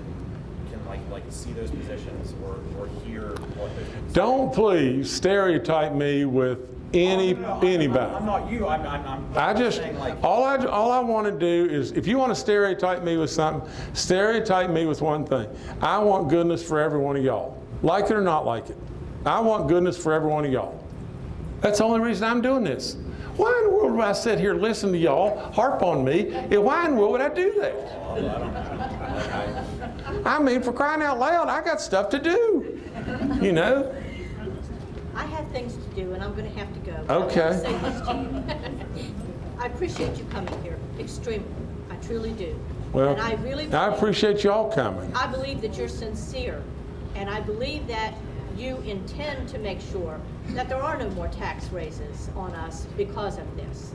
like see those positions or hear what those positions. Don't please stereotype me with anybody. I'm not you. I just saying, like, all I want to do is, if you want to stereotype me with something, stereotype me with one thing. I want goodness for every one of y'all, like it or not like it. I want goodness for every one of y'all. That's the only reason I'm doing this. Why in the world would I sit here, listen to y'all, harp on me, and why in the world would I do that? I mean, for crying out loud, I got stuff to do, you know? I have things to do, and I'm going to have to go. Okay. I want to say this to you. I appreciate you coming here, extremely. I truly do. Well, and I appreciate y'all coming. I believe that you're sincere, and I believe that you intend to make sure that there are no more tax raises on us because of this.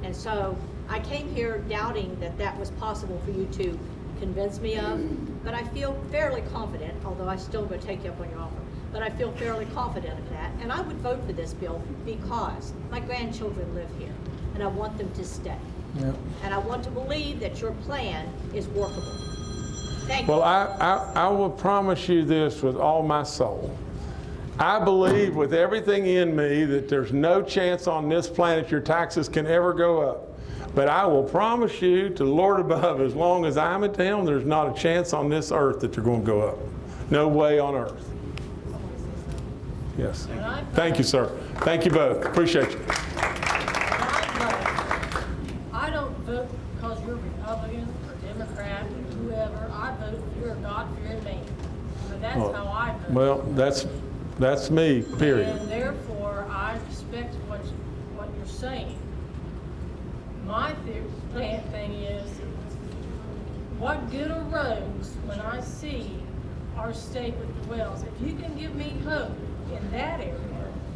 And so I came here doubting that that was possible for you to convince me of, but I feel fairly confident, although I still go take you up on your offer, but I feel fairly confident of that. And I would vote for this bill because my grandchildren live here, and I want them to stay. Yeah. And I want to believe that your plan is workable. Thank you. Well, I will promise you this with all my soul. I believe with everything in me that there's no chance on this planet your taxes can ever go up. But I will promise you to the Lord above, as long as I'm at Him, there's not a chance on this earth that they're going to go up. No way on earth. Yes. Thank you, sir. Thank you both. Appreciate you. I don't vote because you're Republican or Democrat or whoever. I vote if you're a God-fearing man. So that's how I vote. Well, that's me, period. And therefore, I respect what you're saying. My thing is, what good are roads when I see our state with the wells? If you can give me hope in that area,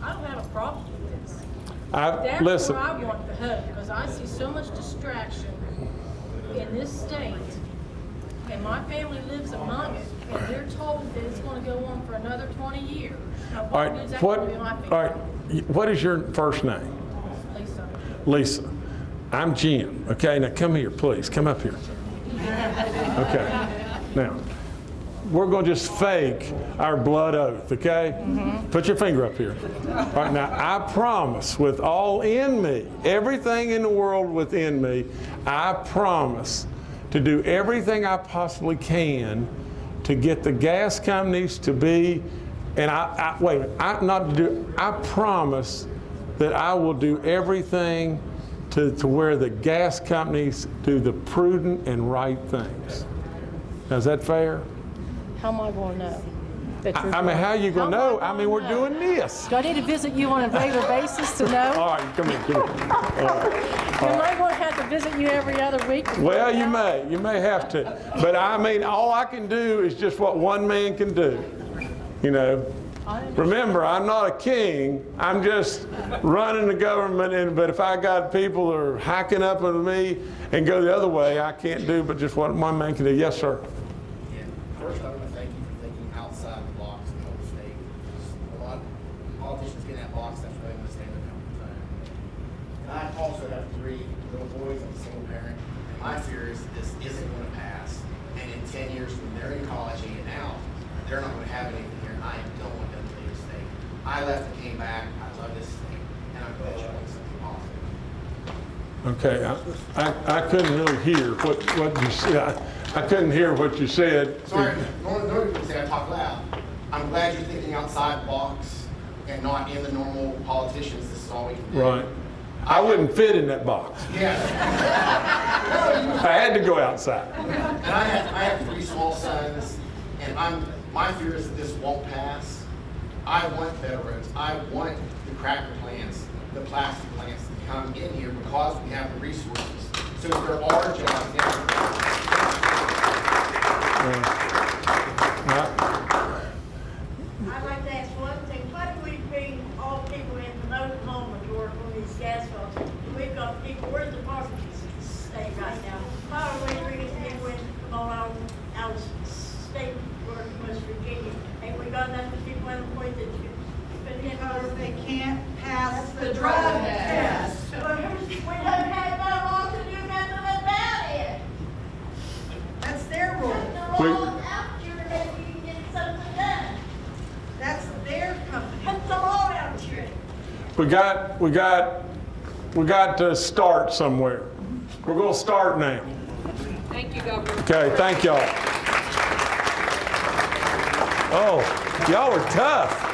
I don't have a problem with this. That's listen. where I want the hope, because I see so much distraction in this state, and my family lives among it, and they're told that it's going to go on for another 20 years. Now, All right, good is that going to be my family? all right, what is your first name? Lisa. Lisa. I'm Jim. Okay, now come here, please. Come up here. Okay. Now, we're going to just fake our blood oath, okay? Put your finger up here. All right, now, I promise with all in me, everything in the world within me, I promise to do everything I possibly can to get the gas companies to be, and I promise that I will do everything to where the gas companies do the prudent and right things. Now, is that fair? How am I going to know? that you're I mean, how you gonna How am know? I mean, we're doing this. Do I need to visit you on a regular basis to know? All right, come here. All right. Am I going to have to visit you every other week? Well, you may have to. But I mean, all I can do is just what one man can do. You know, remember, I'm not a king. I'm just running the government. But if I got people that are hacking up with me and go the other way, I can't do but just what one man can do. Yes, sir. Yeah, first I want to thank you for thinking outside the box in the whole state. A lot of politicians get in that box, that's really going to stay in their comfort zone. And I also have 3 little boys, I'm a single parent, and my fear is that this isn't going to pass, and in 10 years when they're in college and out, they're not going to have anything here, and I don't want them to leave the state. I left and came back, I love this state, and I'm glad you're doing something positive. Okay, I couldn't really hear what you said. I couldn't hear what you said. Sorry, normally people say I talk loud. I'm glad you're thinking outside the box and not in the normal politicians. This is all we can do. Right. I wouldn't fit in that box. Yeah. I had to go outside. And I have 3 small sons, and my fear is that this won't pass. I want better roads. I want the cracker plants, the plastic plants to come in here because we have the resources. So if there are jobs I'd like to ask one thing, why do we bring all people in from Oklahoma to work on these gas wells? We've got people, where's the parking state right now? Why are we bringing people in from all our state work in West Virginia? Ain't we got enough people on the point that you been in? Because they can't pass the drug drug test. test. Well, we don't have no law to do nothing about it. That's their rule. Put the law out here, maybe you can get something done. That's their company. Put the law out here. We got to start somewhere. We're going to start now. Thank you, Governor. Okay, thank y'all. Oh, y'all are tough.